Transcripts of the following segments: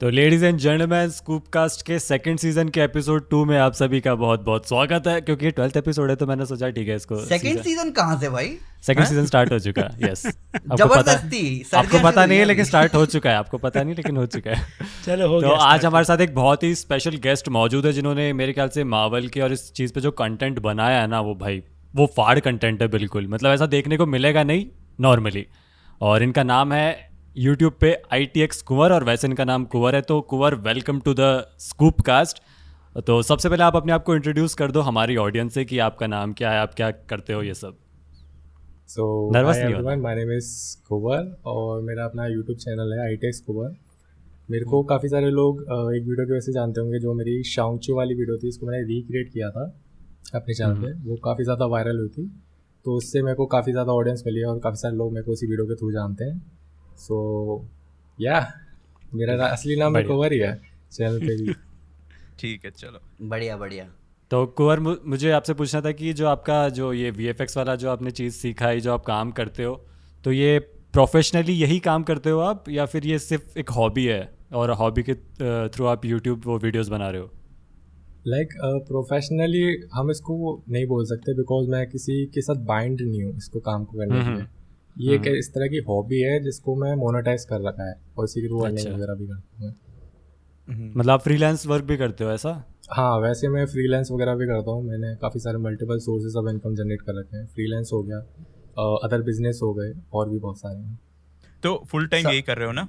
तो ladies and gentleman, स्कूपकास्ट के second season के एपिसोड 2 में आप सभी का बहुत बहुत स्वागत है। क्योंकि ये 12th एपिसोड है तो मैंने सोचा ठीक है इसको सेकंड सीजन कहाँ से भाई? सेकंड सीजन स्टार्ट हो चुका है। यस, जबरदस्ती आपको पता नहीं है लेकिन स्टार्ट हो चुका है। आपको पता नहीं लेकिन हो चुका है। चलो हो तो गया। आज हमारे साथ एक बहुत ही स्पेशल गेस्ट मौजूद है जिन्होंने मेरे ख्याल से मार्वल की और इस चीज़ पे जो कंटेंट बनाया है ना, वो भाई वो फाड़ कंटेंट है बिल्कुल। मतलब ऐसा देखने को मिलेगा नहीं नॉर्मली। और इनका नाम है यूट्यूब पे ITX कुंवर, और वैसे इनका नाम कुंवर है। तो Kunwar, welcome to the scoop cast. तो सबसे पहले आप अपने आप को इंट्रोड्यूस कर दो हमारी ऑडियंस से कि आपका नाम क्या है, आप क्या करते हो, ये सब। So Nervous hi नहीं everyone, my name is कुंवर और मेरा अपना यूट्यूब चैनल है ITX कुंवर। मेरे को काफ़ी सारे लोग एक वीडियो की वजह से जानते होंगे, जो मेरी शाओंगची वाली वीडियो थी, इसको मैंने रिक्रिएट किया था अपने चैनल पे। वो काफ़ी ज़्यादा वायरल हुई थी, तो उससे मेरे को काफ़ी ज़्यादा ऑडियंस मिली है और काफ़ी सारे लोग मेरे को उसी वीडियो के थ्रू जानते हैं। सो या मेरा असली नाम कुंवर ही है चैनल पे भी। ठीक है, चलो बढ़िया बढ़िया। तो कुंवर, मुझे आपसे पूछना था कि जो आपका जो ये VFX वाला जो आपने चीज़ सीखा है, जो आप काम करते हो, तो ये प्रोफेशनली यही काम करते हो आप, या फिर ये सिर्फ एक हॉबी है और हॉबी के थ्रू आप यूट्यूब वो वीडियोस बना रहे हो? लाइक प्रोफेशनली हम इसको नहीं बोल सकते, बिकॉज मैं किसी के साथ बाइंड नहीं हूँ इसको काम को करने के लिए। ये एक इस तरह की हॉबी है जिसको मैं मोनेटाइज कर रखा है और इसी के थ्रू अर्निंग वगैरह भी करता हूँ। मतलब आप फ्रीलांस वर्क भी करते हो ऐसा? हाँ, वैसे मैं फ्रीलांस वगैरह भी करता हूँ। मैंने काफ़ी सारे multiple sources of income generate कर रखे हैं। फ्रीलांस हो गया, अदर बिजनेस हो गए, और भी बहुत सारे हैं। तो फुल टाइम यही कर रहे हो ना?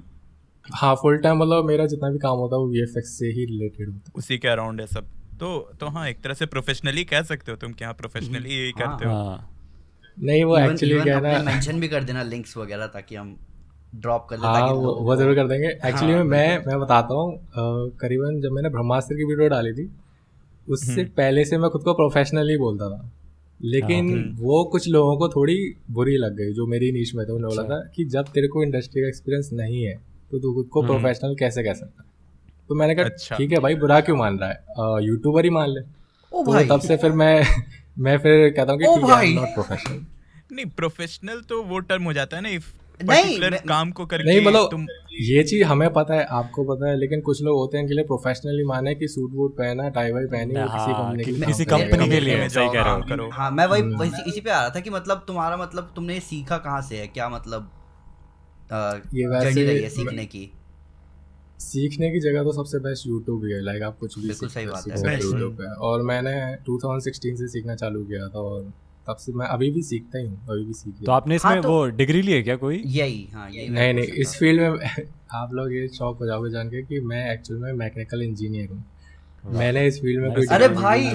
हाँ, फुल टाइम मतलब मेरा जितना भी काम होता है वो VFX से ही रिलेटेड होता है, उसी के अराउंड है सब। तो हाँ, एक तरह से प्रोफेशनली कह सकते हो तुम कि हाँ प्रोफेशनली यही करते हो। हाँ। नहीं वो एक्चुअली क्या है ना, मेंशन भी कर देना लिंक्स वगैरह ताकि हम ड्रॉप कर दें। हाँ ताकि वो जरूर कर देंगे। एक्चुअली मैं बताता हूँ, करीबन जब मैंने ब्रह्मास्त्र की वीडियो डाली थी उससे पहले से मैं खुद को प्रोफेशनली बोलता था, लेकिन वो कुछ लोगों को थोड़ी बुरी लग गई जो मेरी नीश में थे। उन्होंने बोला था कि जब तेरे को इंडस्ट्री का एक्सपीरियंस नहीं है तो तू खुद को प्रोफेशनल कैसे कह सकता है। तो मैंने कहा ठीक है भाई, बुरा क्यों मान रहा है, यूट्यूबर ही मान ले। तो तब से फिर मैं फिर कहता हूँ कि ठीक है, नॉट प्रोफेशनल। नहीं, प्रोफेशनल तो वो टर्म हो जाता है ना, इफ नहीं, पर्टिकुलर काम को करके नहीं मतलब तुम ये चीज हमें पता है, आपको पता है, लेकिन कुछ लोग होते हैं इनके लिए प्रोफेशनली माने कि सूट वूट पहना, टाई वाई पहनी, वो किसी कंपनी के लिए किसी कंपनी के लिए। सही कह रहे हो। करो। हाँ, मैं वही इसी पे आ रहा था कि मतलब तुम्हारा मतलब तुमने ये सीखा कहाँ से है, क्या मतलब ये जर्नी रही है वैसे सीखने की? सीखने की जगह तो सबसे बेस्ट यूट्यूब ही है। लाइक आप कुछ भी बिल्कुल सही बात है, सीख सकते हो यूट्यूब पे। और मैंने 2016 से सीखना चालू किया था और तब से मैं अभी भी सीखता ही हूँ, अभी भी सीख। तो आपने इसमें वो डिग्री ली है क्या कोई? यही नहीं, इस फील्ड में आप लोग ये शौक हो जाओगे जान के कि मैं एक्चुअल में मैकेनिकल इंजीनियर हूँ। मैंने इस फील्ड में कोई अरे भाई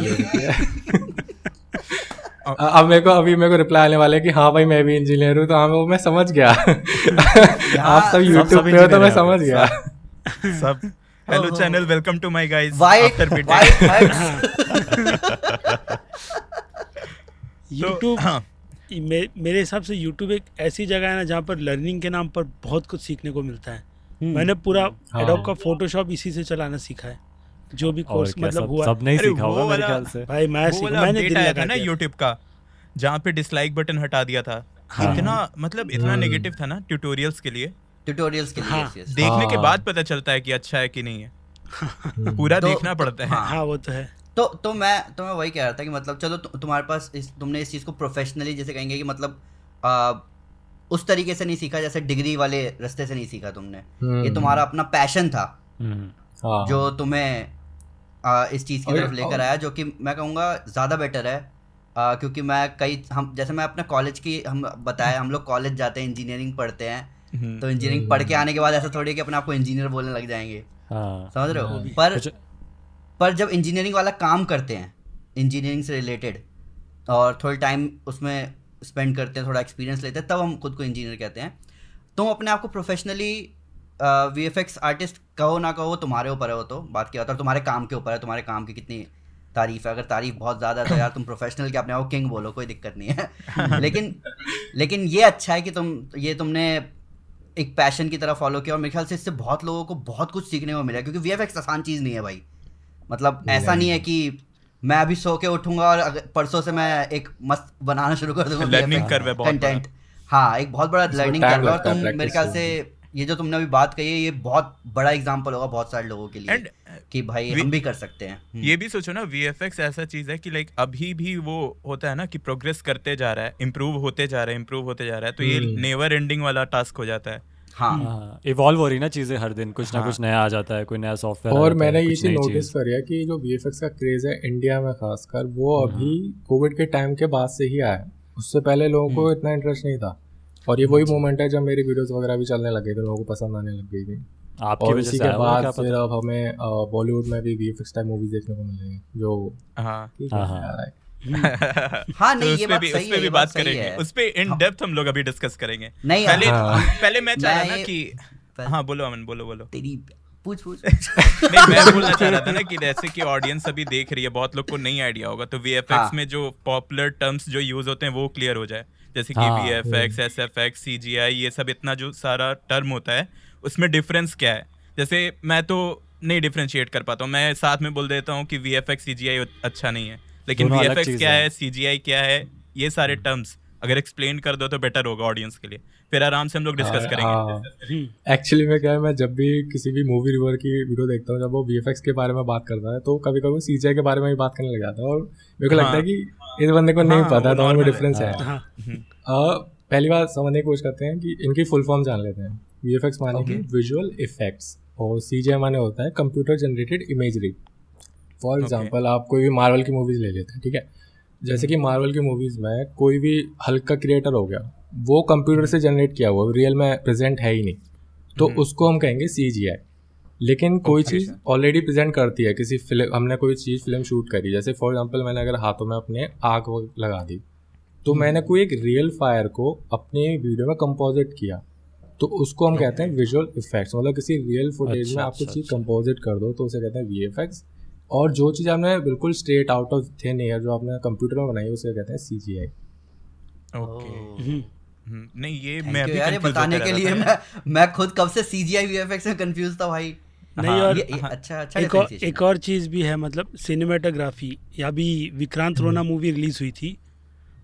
अब अभी मेरे को रिप्लाई आने वाले कि हाँ भाई मैं भी इंजीनियर हूँ, तो हाँ वो मैं समझ गया। आप सब यूट्यूब पे हो तो मैं समझ गया सब। Hello channel, welcome to my guys. YouTube मेरे हिसाब से यूट्यूब एक ऐसी जगह है ना जहाँ पर लर्निंग के नाम पर बहुत कुछ सीखने को मिलता है। मैंने पूरा एडोब का फोटोशॉप इसी से चलाना सीखा है, जो भी कोर्स मतलब हुआ। सब नहीं सीखा होगा मेरे ख्याल से। भाई मैंने दिल लगाया लगा था ना यूट्यूब का, जहाँ पे डिसलाइक बटन हटा दिया था। इतना नेगेटिव था ना ट्यूटोरियल्स के लिए। yes. देखने के बाद पता चलता है कि अच्छा है कि नहीं है। पूरा देखना पड़ता है। हाँ वो तो है। तो मैं वही कह रहा था कि मतलब चलो तुम्हारे पास तुमने इस चीज़ को प्रोफेशनली जैसे कहेंगे कि मतलब उस तरीके से नहीं सीखा, जैसे डिग्री वाले रास्ते से नहीं सीखा तुमने। ये तुम्हारा अपना पैशन था जो तुम्हें इस चीज़ की तरफ लेकर आया, जो कि मैं कहूँगा ज़्यादा बेटर है। क्योंकि जैसे मैं अपने कॉलेज की हम लोग कॉलेज जाते हैं, इंजीनियरिंग पढ़ते हैं, तो इंजीनियरिंग पढ़ के आने के बाद ऐसा थोड़ी है कि अपने आप को इंजीनियर बोलने लग जाएंगे। समझ रहे हो? पर जब इंजीनियरिंग वाला काम करते हैं, इंजीनियरिंग से रिलेटेड, और थोड़ा टाइम उसमें स्पेंड करते हैं, थोड़ा एक्सपीरियंस लेते हैं, तब हम खुद को इंजीनियर कहते हैं। तुम अपने आप को प्रोफेशनली VFX आर्टिस्ट कहो ना कहो, तुम्हारे ऊपर है, वो तो बात क्या होता है, तुम्हारे काम के ऊपर है, तुम्हारे काम की कितनी तारीफ है। अगर तारीफ बहुत ज़्यादा है तो यार तुम प्रोफेशनल के अपने आप को किंग बोलो, कोई दिक्कत नहीं है। लेकिन ये अच्छा है कि तुमने एक पैशन की तरह फॉलो किया, और मेरे ख्याल से इससे बहुत लोगों को बहुत कुछ सीखने को मिला। क्योंकि VFX आसान चीज़ नहीं है भाई। मतलब ऐसा नहीं है कि मैं अभी सो के उठूंगा और परसों से मैं एक मस्त बनाना शुरू कर दूंगा लर्निंग कर कंटेंट। हाँ, एक बहुत बड़ा लर्निंग कर रहा है। और तुम मेरे ख्याल से ये जो तुमने अभी बात कही है ये बहुत बड़ा एग्जांपल होगा बहुत सारे लोगों के लिए एंड कि भाई हम भी कर सकते हैं। ये भी सोचो ना, वीएफएक्स ऐसा चीज है कि लाइक अभी भी वो होता है ना कि प्रोग्रेस करते जा रहा है, इम्प्रूव होते जा रहा है, तो ये नेवर एंडिंग वाला टास्क हो जाता है। हाँ इवॉल्व हो रही ना चीजें, हर दिन कुछ ना कुछ नया आ जाता है, कोई नया सॉफ्टवेयर और मैंने ये चीज नोटिस करी है कि जो वीएफएक्स का क्रेज है इंडिया में खासकर, वो अभी कोविड के टाइम के बाद से ही आया है। उससे पहले लोगों को इतना इंटरेस्ट नहीं था, और ये वही मोमेंट है जब मेरी वीडियोस वगैरह भी चलने लग गई थी, लोगों को पसंद आने लग गई थी। आपकी और वजह इसी से के आया होगा, बाद क्या फिर पता। अब हमें बॉलीवुड में भी वीएफएक्स टाइप मूवीज देखने को मिलेंगी जो हाँ ठीक है हाँ, यार। हाँ तो नहीं उस ये पे बात भी सही उस पे है, भी ये बात सही करेंगे, है। उस पे इन डेप्थ हम लोग अभी डिस्कस करेंगे। नहीं पहले मैं चाह रहा मैं था ये- कि हाँ बोलो अमन, बोलो। तेरी पूछ नहीं, मैं बोलना चाह रहा था ना कि जैसे कि ऑडियंस अभी देख रही है, बहुत लोग को नहीं आइडिया होगा, तो वीएफएक्स हाँ। में जो पॉपुलर टर्म्स जो यूज होते हैं वो क्लियर हो जाए, जैसे कि हाँ। वीएफएक्स, एसएफएक्स, सीजीआई, ये सब इतना जो सारा टर्म होता है उसमें डिफरेंस क्या है। जैसे मैं तो नहीं डिफरेंशिएट कर पाता हूँ, मैं साथ में बोल देता हूँ कि वीएफएक्स सीजीआई अच्छा नहीं है, लेकिन दोनों अलग वीएफएक्स चीज़ क्या है। है, सीजीआई क्या है, ये सारे टर्म्स अगर एक्सप्लेन कर दो तो बेटर होगा ऑडियंस के लिए, फिर आराम से हम लोग डिस्कस करेंगे। एक्चुअली में क्या है, मैं जब भी किसी भी मूवी रिव्यूअर की वीडियो देखता हूँ, जब वो वीएफएक्स के बारे में बात करता है तो कभी कभी सीजीआई के बारे में भी बात करने लग जाता है, और मेरे को लगता है कि इस बंदे को नहीं पता दोनों में डिफरेंस है। पहली बात समझने की कोशिश करते हैं कि इनकी फुल फॉर्म जान लेते हैं। वीएफएक्स माने कि विजुअल इफेक्ट्स, और सीजीआई माने होता है computer generated imagery. For example आप कोई भी मार्वल की मूवीज ले लेते हैं, ठीक है, जैसे कि मार्वल की मूवीज में कोई भी हल्क का क्रिएटर हो गया, वो कंप्यूटर से जनरेट किया हुआ, रियल में प्रेजेंट है ही नहीं, तो उसको हम कहेंगे सीजीआई। लेकिन कोई चीज़ ऑलरेडी प्रेजेंट करती है, किसी फिल्म, हमने कोई चीज़ फिल्म शूट करी, जैसे फॉर एग्जांपल मैंने अगर हाथों में अपने आग लगा दी, तो मैंने कोई एक रियल फायर को अपने वीडियो में कंपोजिट किया, तो उसको हम कहते हैं विजुअल इफेक्ट्स। मतलब किसी रियल फुटेज में आप कुछ चीज़ कंपोजिट कर दो तो उसे कहते हैं वीएफएक्स। और जो चीज़ आपने बिल्कुल straight out of thin air जो आपने कंप्यूटर में बनाई उसे कहते हैं सीजीआई। ओके, नहीं ये Thank मैं you अभी यार ये confuse बताने होते के रह लिए रहा था। मैं खुद कब से सीजीआई वीएफएक्स में कंफ्यूज था भाई। नहीं, और ये अच्छा एक differentiation और चीज़ भी है, मतलब सिनेमेटोग्राफी। अभी विक्रांत रोना मूवी रिलीज हुई थी,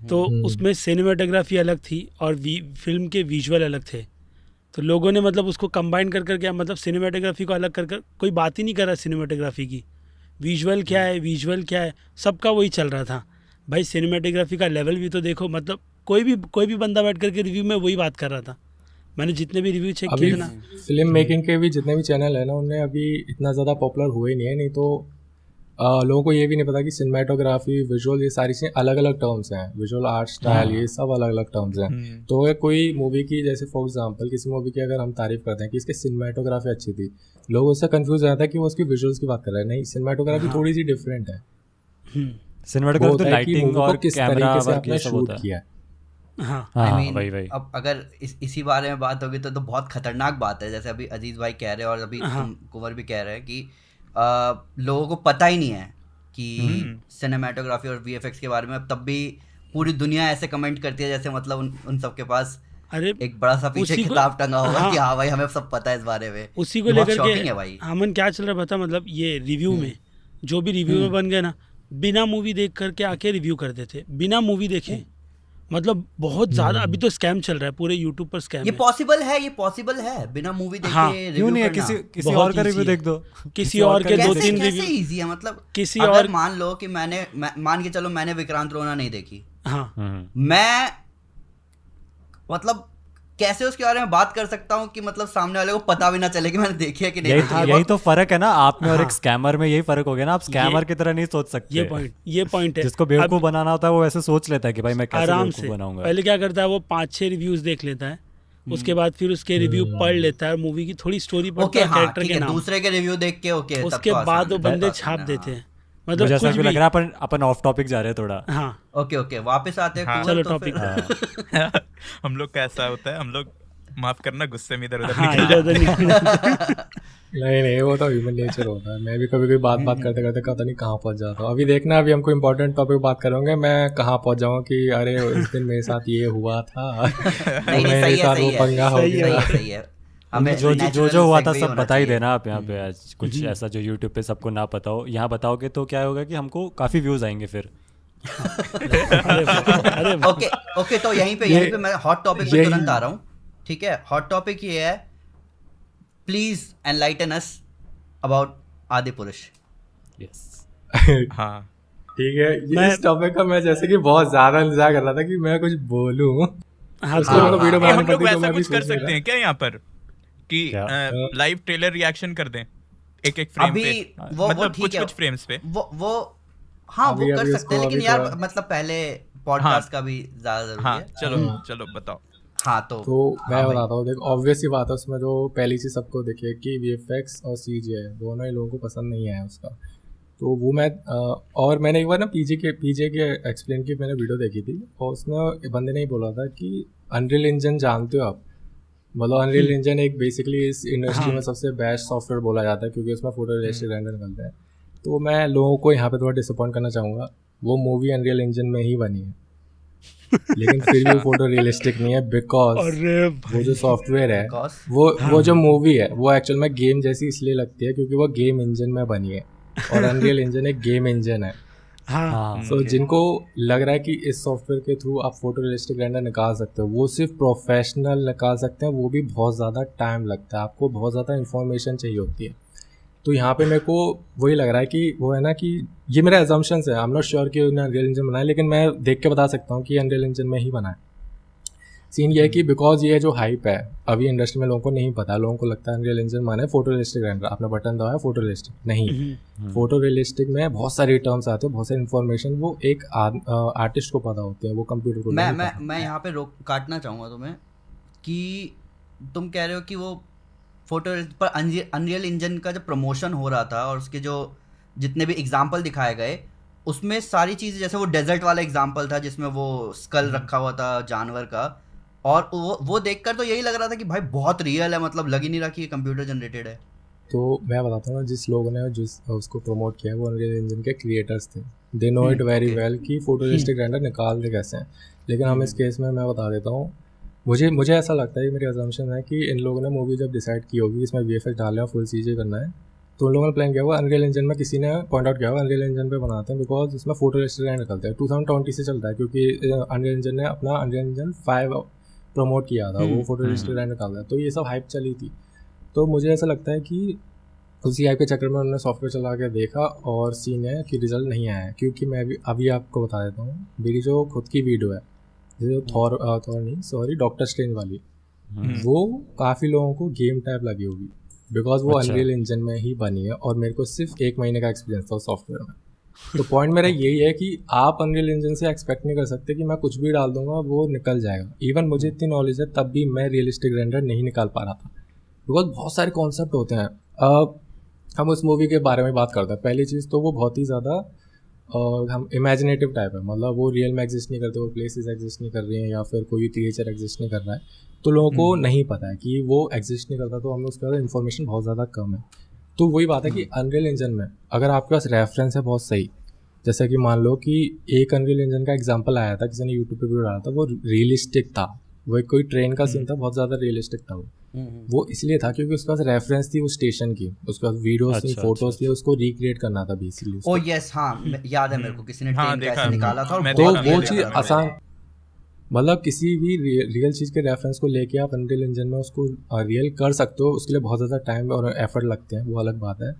तो उसमें सिनेमेटोग्राफी अलग थी और फिल्म के विजुअल अलग थे। तो लोगों ने मतलब उसको कंबाइन कर करके, मतलब सिनेमेटोग्राफी को अलग कर कर कोई बात ही नहीं कर रहा सिनेमेटोग्राफी की। विजुअल क्या है, सबका वही चल रहा था। भाई सिनेमेटोग्राफी का लेवल भी तो देखो, मतलब कोई भी बंदा बैठ करके रिव्यू में वही बात कर रहा था। मैंने जितने भी रिव्यू चेक अभी किए ना, फिल्म मेकिंग के भी जितने भी चैनल है ना, उनने अभी इतना ज़्यादा पॉपुलर हुए नहीं है। नहीं तो लोगों को ये भी नहीं पता कि सिनेमेटोग्राफी, विजुअल, ये सारी चीज़ें अलग अलग टर्म्स हैं। विजुअल आर्ट स्टाइल, ये सब अलग अलग टर्म्स हैं। तो अगर कोई मूवी की, जैसे फॉर एग्जांपल किसी मूवी की अगर हम तारीफ करते हैं कि इसकी सिनेमेटोग्राफी अच्छी थी, लोग उससे कंफ्यूज हो जाता है कि वो उसकी विजुअल्स की बात कर रहे हैं। नहीं, सिनेमेटोग्राफी थोड़ी सी डिफरेंट है। सिनेमेटोग्राफी तो लाइटिंग और कैमरा वर्क ये सब शूट होता है। किया है। हाँ I हाँ mean, वही अब अगर इसी बारे में बात होगी तो बहुत खतरनाक बात है। जैसे अभी अजीज भाई कह रहे हैं और अभी तुम कुंवर भी कह रहे हैं कि लोगों को पता ही नहीं है कि सिनेमेटोग्राफी और वीएफएक्स के बारे में। अब तब भी पूरी दुनिया ऐसे कमेंट करती है जैसे मतलब उन सबके पास अरे एक बड़ा सा पीछे उसी को- किताब टंगा होगा हाँ। कि हाँ भाई हमें सब पता है इस बारे में। उसी को ये बहुत लेकर shocking के है भाई। अमन क्या चल रहा पता, मतलब ये रिव्यू में जो भी रिव्यू में बन गए ना, बिना मूवी देख करके आके रिव्यू कर देते, बिना मूवी देखे। मतलब बहुत ज्यादा अभी तो स्कैम चल रहा है, पूरे यूट्यूब पर स्कैम ये है। पॉसिबल है बिना मूवी देखे हाँ, रिव्यू क्यों नहीं है? करना। किसी बहुत और का easy रिव्यू है। देख दो, किसी और के दो कैसे तीन कैसे रिव्यू, इजी है? मतलब किसी अगर और मान लो कि मान के चलो मैंने विक्रांत रोना नहीं देखी, हाँ मैं मतलब कैसे उसके बारे में बात कर सकता हूँ कि मतलब सामने वाले को पता भी ना चले कि मैंने देखी है कि नहीं देखी है। यही तो फर्क है ना आप में और एक स्कैमर में। यही फर्क हो गया ना, आप स्कैमर की तरह नहीं सोच सकते। ये पॉइंट है। जिसको बेवकूफ बनाना होता है वो ऐसे सोच लेता है कि भाई मैं कैसे आराम बेवकूफ से बनाऊंगा। पहले क्या करता है, वो 5-6 रिव्यूज देख लेता है, उसके बाद फिर उसके रिव्यू पढ़ लेता है, मूवी की थोड़ी स्टोरी पढ़ता ओके है, हाँ कैरेक्टर ठीक के है, नाम, दूसरे के रिव्यू देख के ओके तब उसके तो आसान बाद वो है, तब बंदे तो छाप आसान है, देते हाँ। हैं। मुझे मतलब ऐसा कुछ भी लग भी। रहा है अपन ऑफ टॉपिक जा रहे हैं थोड़ा। हाँ ओके वापस आते हैं हाँ। कुंवर, चलो तो टॉपिक फिर- हम लोग का ऐसा होता है, हम लोग माफ करना गुस्से में इधर उधर हाँ निकल इधर उधर निकल नहीं, वो तो ह्यूमन नेचर होता है। मैं भी कभी कभी बात करते करते पता नहीं कहाँ पहुँच जाता हूँ। अभी देखना, अभी हमको इम्पोर्टेंट टॉपिक बात करेंगे, मैं कहाँ पहुँच जाऊँ कि अरे इस दिन मेरे साथ ये हुआ था, नहीं मेरे सही साथ है वो पंगा हो सही है, गया। सही है। हमें जो natural हुआ था segue सब होना बता ही चाहिए। देना आप यहाँ पे आज। कुछ ऐसा जो यूट्यूब पे सबको ना पता हो, यहाँ बताओगे तो क्या होगा कि हमको काफी व्यूज आएंगे फिर। अरे ओके तो यहीं पे मैं हॉट टॉपिक पे तुरंत आ रहा हूँ। ठीक है, हॉट टॉपिक ये है please enlighten us about Adipurush. Yes हाँ ठीक है, इस टॉपिक का मैं जैसे कि बहुत ज्यादा इंतजार कर रहा था कि मैं कुछ बोलूं। हाँ उसके बाद वीडियो हम बनानी लोग पड़ती तो वैसा मैं भी कुछ कर सोच रहा सकते हैं क्या यहाँ पर कि क्या? लाइव ट्रेलर रिएक्शन कर दें एक फ्रेम अभी पे, वो मतलब ठीक है, कुछ फ्रेम्स पे। वो हाँ वो अभी कर सकते उसको हैं, लेकिन अभी यार थोड़ा- मतलब पहले पॉडकास्ट का भी ज्यादा जरूरी हाँ है। चलो चलो बताओ। हाँ तो मैं हाँ भाई। बताता हूँ, देख ऑब्वियस सी बात है, उसमें जो पहली चीज सबको दिखे कि VFX और CGI दोनों ही लोगों को पसंद नहीं आया उसका। तो वो मैं और मैंने एक बार ना पीजे के एक्सप्लेन की मैंने वीडियो देखी थी, और उसने बंदे ने ही बोला था कि अनरियल इंजन जानते हो आप, मतलब अनरियल इंजन एक बेसिकली इस इंडस्ट्री में सबसे बेस्ट सॉफ्टवेयर बोला जाता है क्योंकि उसमें फोटो रियलिस्टिक रेंडर निकलते हैं। तो मैं लोगों को यहाँ पे थोड़ा डिसअपॉइंट करना चाहूँगा, वो मूवी अनरियल इंजन में ही बनी है लेकिन फिर भी फोटो रियलिस्टिक नहीं है, बिकॉज अरे वो जो सॉफ्टवेयर है Because- वो जो मूवी है वो एक्चुअल में गेम जैसी इसलिए लगती है क्योंकि वो गेम इंजन में बनी है, और अनरियल इंजन एक गेम इंजन है। हाँ हाँ सो जिनको लग रहा है कि इस सॉफ्टवेयर के थ्रू आप फोटो रियलिस्टिक रेंडर निकाल सकते हो, वो सिर्फ प्रोफेशनल निकाल सकते हैं, वो भी बहुत ज़्यादा टाइम लगता है, आपको बहुत ज़्यादा इन्फॉर्मेशन चाहिए होती है। तो यहाँ पे मेरे को वही लग रहा है कि वो है ना कि ये मेरा एजम्पशंस है, आई एम नॉट श्योर कि उन्होंने अनरियल इंजन बनाया, लेकिन मैं देख के बता सकता हूँ कि अनरियल इंजन में ही बना है। सीन ये है कि बिकॉज ये जो हाइप है अभी इंडस्ट्री में लोगों को नहीं पता, लोगों को लगता है अनरियल इंजन माने फोटो रियलिस्टिक रेंडर, आपने बटन दबाया फोटो रियलिस्टिक, नहीं, फोटो रियलिस्टिक में बहुत सारे टर्म्स आते हैं, बहुत सारी इन्फॉर्मेशन वो एक आर्टिस्ट को पता होते हैं, वो कंप्यूटर को नहीं पता। मैं यहाँ पे रोक काटना चाहूँगा तुम्हें कि तुम कह रहे हो कि वो फोटो पर अनरियल इंजन का जब प्रमोशन हो रहा था और उसके जो जितने भी एग्जाम्पल दिखाए गए उसमें सारी चीज़, जैसे वो डेजर्ट वाला एग्जाम्पल था जिसमें वो स्कल रखा हुआ था जानवर का, और वो देखकर तो यही लग रहा था कि भाई बहुत रियल है, मतलब लग ही नहीं रहा कि ये कंप्यूटर जनरेटेड है। तो मैं बताता हूँ ना, जिस लोगों ने जिस उसको प्रमोट किया वो अनरियल इंजन के क्रिएटर्स थे, they know it very well कि फोटो रियलिस्टिक रेंडर निकालते कैसे हैं। लेकिन हम इस केस में मैं बता देता हूँ, मुझे ऐसा लगता है, मेरी अजम्पशन है कि इन लोगों ने मूवी जब डिसाइड की होगी इसमें VFX डालना है, फुल CG करना है, तो उन लोगों ने प्लान किया हुआ अनरियल इंजन में, किसी ने पॉइंट आउट किया हुआ अनरियल इंजन पे बनाते हैं बिकॉज इसमें फोटो रियलिस्टिक रेंडर निकलता है। 2020 से चलता है क्योंकि अनरियल इंजन ने अपना अनरियल इंजन 5 प्रमोट किया था, वो फोटो रियलिस्टिक रेंडर निकालता है, तो ये सब हाइप चली थी। तो मुझे ऐसा लगता है कि उसी हाइप के चक्कर में उन्होंने सॉफ्टवेयर चला के देखा और सीन है कि रिजल्ट नहीं आया है। क्योंकि मैं भी अभी आपको बता देता हूँ, मेरी जो खुद की वीडियो है जो डॉक्टर स्ट्रेंज वाली, वो काफ़ी लोगों को गेम टाइप लगी होगी बिकॉज वो अनरियल इंजन में ही बनी है, और मेरे को सिर्फ 1 महीने का एक्सपीरियंस था उस सॉफ्टवेयर में। तो पॉइंट मेरा यही है कि आप अनरियल इंजन से एक्सपेक्ट नहीं कर सकते कि मैं कुछ भी डाल दूंगा वो निकल जाएगा। इवन मुझे इतनी नॉलेज है तब भी मैं रियलिस्टिक रेंडर नहीं निकाल पा रहा था बिकॉज बहुत सारे कॉन्सेप्ट होते हैं। हम उस मूवी के बारे में बात करते हैं, पहली चीज़ तो वो बहुत ही ज़्यादा हम इमेजिनेटिव टाइप है, मतलब वो रियल में एग्जिस्ट नहीं करते, वो प्लेसेस एग्जिस्ट नहीं कर रही हैं या फिर कोई क्रिएचर एग्जिस्ट नहीं कर रहा है, तो लोगों को नहीं पता है कि वो एग्जिस्ट नहीं करता, तो हमें उसके बाद इन्फॉर्मेशन बहुत ज़्यादा कम है। तो वही बात है कि अनरियल इंजन में अगर आपके पास रेफरेंस है बहुत सही, जैसा कि मान लो कि एक अनरियल इंजन का एग्जांपल आया था, किसी ने यूट्यूब पे वीडियो डाला था, वो रियलिस्टिक था, वो कोई ट्रेन का सीन था, बहुत ज़्यादा रियलिस्टिक था वो इसलिए था क्योंकि उसके पास रेफरेंस थी उस स्टेशन की, उसके पास वीडियोस थी, फोटोज थी, उसको रिक्रिएट करना था बेसिकली। ओ यस, हाँ याद है मेरे को, किसी ने हाँ, ट्रेन देखा कैसे है। निकाला था, और मैं तो बहुत देखा वो real चीज़ लग रहा था। आसान, मतलब किसी भी रियल चीज़ के रेफरेंस को लेके आप अनरियल इंजन में उसको रियल कर सकते हो, उसके लिए बहुत ज़्यादा टाइम और एफर्ट लगते हैं, वो अलग बात है।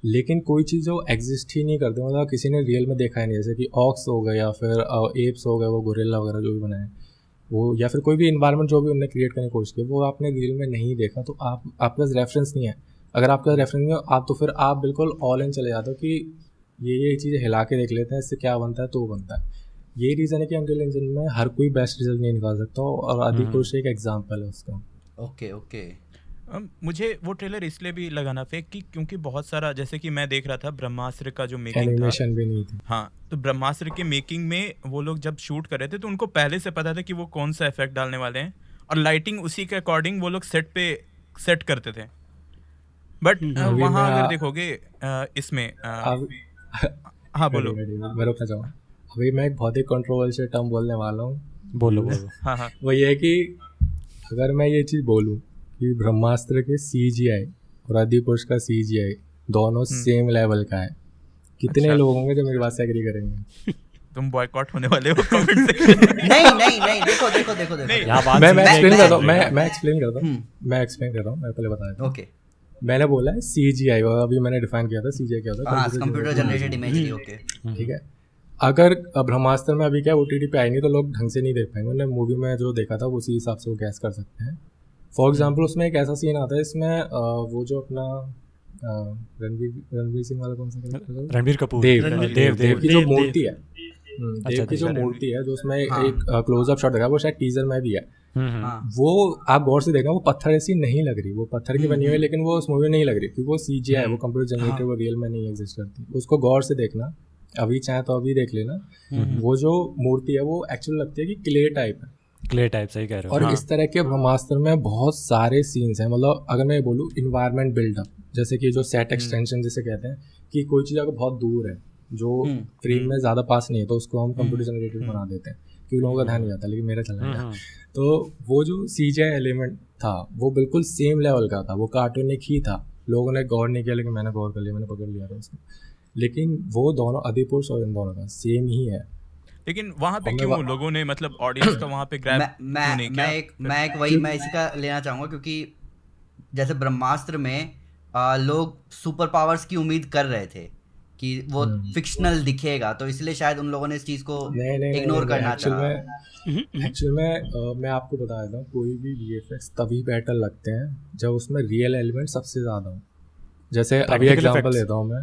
लेकिन कोई चीज़ जो एग्जिस्ट ही नहीं करती, मतलब किसी ने रियल में देखा ही नहीं, जैसे कि ऑक्स हो गए या फिर एप्स हो गए, वो गोरिल्ला वगैरह जो भी बनाए वो, या फिर कोई भी इन्वायरमेंट जो भी उन्होंने क्रिएट करने की कोशिश की, वो आपने रियल में नहीं देखा, तो आपके पास रेफरेंस नहीं है। अगर आपके पास रेफरेंस नहीं हो आप, तो फिर आप बिल्कुल ऑल इन चले जाते हो कि ये चीज़ें हिला के देख लेते हैं, इससे क्या बनता है तो वो बनता है। यही रीज़न है कि अनरियल इंजन में हर कोई बेस्ट रिजल्ट नहीं निकाल सकता, और आदिपुरुष एक एग्जांपल है उसका। Okay okay. मुझे वो ट्रेलर इसलिए भी लगा ना फेक कि क्योंकि बहुत सारा, जैसे कि मैं देख रहा था ब्रह्मास्त्र का जो मेकिंग था, एनिमेशन भी नहीं थी। हाँ, तो ब्रह्मास्त्र के मेकिंग में वो लोग जब शूट कर रहे थे तो उनको पहले से पता था कि वो कौन सा इफेक्ट डालने वाले हैं, और लाइटिंग उसी के अकॉर्डिंग वो लोग सेट पे सेट करते थे। बट वहाँ अगर देखोगे इसमें हाँ बोलो। मैं रुकना चाहूँगा, अभी मैं एक बहुत ही कंट्रोवर्शियल टर्म बोलने वाला हूँ। बोलो हाँ हाँ वो ये है कि अगर मैं ये चीज़ बोलूँ कि ब्रह्मास्त्र के CGI और आदिपुरुष का CGI दोनों सेम लेवल का है, कितने अच्छा। लोग होंगे जो मेरी बात से एग्री करेंगे? तुम बॉयकॉट होने वाले हो कमेंट सेक्शन में। नहीं, देखो यहाँ बात मैं CGI एक्सप्लेन की करता हूँ, चल रही है। मैं एक्सप्लेन करता हूँ, मैं पहले बता देता हूँ। ओके। मैंने बोला है CGI, अभी मैंने डिफाइन किया था CGI क्या होता हाँ है, कंप्यूटर जनरेटेड इमेजरी, ओके ठीक है। अगर ब्रह्मास्त्र में अभी क्या OTT पे आई नहीं तो लोग ढंग से नहीं देख पाएंगे, उन्होंने मूवी में जो देखा था उसी हिसाब से वो गैस कर सकते हैं। फॉर एग्जाम्पल उसमें एक ऐसा सीन आता है इसमें वो जो अपना रणवीर सिंह वाला कौन सा character था? रणबीर कपूर, देव की जो देव। मूर्ति है, देव की जो मूर्ति है जो उसमें एक क्लोजअप शॉट लगा, वो शायद टीजर में भी है। हाँ वो आप गौर से देखना, वो पत्थर ऐसी नहीं लग रही, वो पत्थर की बनी हुई है, लेकिन वो उस मूवी में नहीं लग रही क्योंकि वो CGI है, वो कंप्यूटर जनरेटेड, वो रियल में नहीं एग्जिस्ट करती। उसको गौर से देखना, अभी चाहे तो अभी देख लेना, वो जो मूर्ति है वो एक्चुअल लगती है कि क्ले टाइप है। क्ले टाइप, सही कह रहे हो। और इस तरह के ब्रह्मास्त्र में बहुत सारे सीन्स हैं, मतलब अगर मैं बोलूँ इन्वायरमेंट बिल्डअप, जैसे कि जो सेट एक्सटेंशन जिसे कहते हैं कि कोई चीज़ अगर बहुत दूर है जो फ्रेम में ज़्यादा पास नहीं है तो उसको हम कंप्यूटर जनरेटेड बना देते हैं क्योंकि लोगों का ध्यान नहीं जाता, लेकिन मेरा चला गया। तो वो जो CGI एलिमेंट था वो बिल्कुल सेम लेवल का था, वो कार्टूनिक ही था, लोगों ने गौर नहीं किया, लेकिन मैंने गौर कर लिया, मैंने पकड़ लिया था उसको। लेकिन वो दोनों अधिपुरुष और इन दोनों का सेम ही है। लेकिन वहाँ पे क्यों लोगों ने मतलब ऑडियंस का वहाँ पे ग्रैब क्यों नहीं किया? मैं इसी का लेना चाहूँगा क्योंकि जैसे ब्रह्मास्त्र में लोग सुपर पावर्स की उम्मीद कर रहे थे कि वो फिक्शनल दिखेगा, तो इसलिए शायद उन लोगों ने इस चीज़ को इग्नोर करना चाहा। एक्चुअल में मैं आपको बता देता हूँ, कोई भी VFX तभी बेटर लगते हैं जब उसमें रियल एलिमेंट सबसे ज़्यादा हो। जैसे अभी एग्जांपल देता हूँ मैं,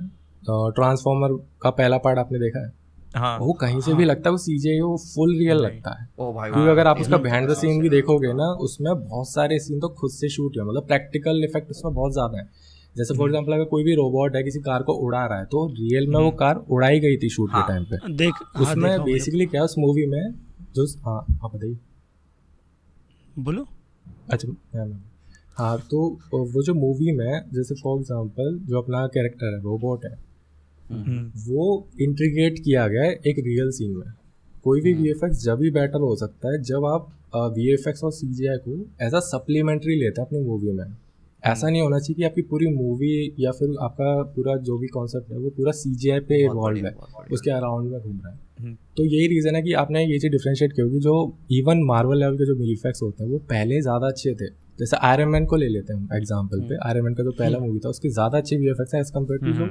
ट्रांसफॉर्मर का पहला पार्ट आपने देखा है? हाँ वो कहीं से भी लगता है वो CGI, वो फुल रियल लगता है। ओ भाई, क्योंकि अगर आप उसका बिहाइंड द सीन भी देखोगे ना, उसमें बहुत सारे सीन तो खुद से शूट हुए, मतलब प्रैक्टिकल इफेक्ट उसमें बहुत ज़्यादा है। जैसे फॉर एग्जांपल अगर कोई भी रोबोट है किसी कार को उड़ा रहा है तो रियल में वो कार उड़ाई गई थी शूट के टाइम पे। उसमें बेसिकली क्या उस मूवी में जो हाँ बताइए, बोलो। अच्छा हाँ, तो वो जो मूवी में जैसे फॉर एग्जांपल जो अपना कैरेक्टर है, रोबोट है, वो इंटीग्रेट किया गया है एक रियल सीन में। कोई भी VFX जब भी बेटर हो सकता है जब आप VFX और CGI को एज अ सप्लीमेंट्री लेते हैं अपनी मूवी में। ऐसा नहीं होना चाहिए कि आपकी पूरी मूवी या फिर आपका पूरा जो भी कॉन्सेप्ट है वो पूरा CGI पे इवॉल्व है, उसके अराउंड में घूम रहा है। तो यही रीज़न है कि आपने ये चीज़ डिफ्रेंशिएट की होगी। जो इवन मार्वल लेवल के जो VFX होते हैं वो पहले ज़्यादा अच्छे थे। जैसे आयरन मैन को ले लेते हैं एग्जाम्पल पे, आयरन मैन का जो पहला मूवी था उसकी ज़्यादा अच्छी VFX है एज कम्पेयर टू जो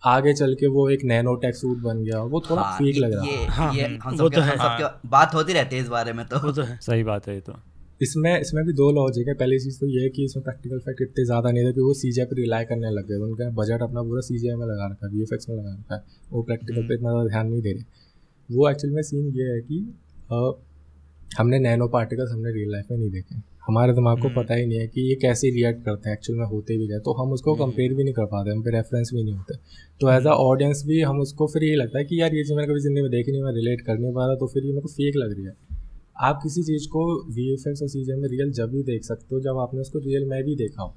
आगे चल के वो एक नैनो टेक सूट बन गया, वो थोड़ा फेक लग रहा है। हम सबके बात होती रहती है इस बारे में, तो सही बात है ये। तो इसमें भी दो लॉजिक है। पहली चीज़ तो ये है कि इसमें प्रैक्टिकल फैक्ट इतने ज़्यादा नहीं थे कि वो CGI पे रिलाई करने लग गए। उनका बजट अपना पूरा CGI में लगा रखा है, VFX में लगा रखा है, वो प्रैक्टिकल पे इतना ज़्यादा ध्यान नहीं दे रहे। वो एक्चुअल में सीन ये है कि हमने नैनो पार्टिकल्स हमने रियल लाइफ में नहीं देखे, हमारे दिमाग को पता ही नहीं है कि ये कैसे रिएक्ट करते हैं, एक्चुअल में होते भी क्या, तो हम उसको कंपेयर भी नहीं कर पाते, हम पे रेफरेंस भी नहीं होते। तो एज अ ऑडियंस भी हम उसको फिर ये लगता है कि यार ये चीज़ मैंने कभी ज़िंदगी में देखी नहीं, मैं रिलेट कर नहीं पा रहा, तो फिर ये मेरे को फेक लग रही है। आप किसी चीज़ को VFX और CGI में रियल जब भी देख सकते हो जब आपने उसको रियल में भी देखा हो,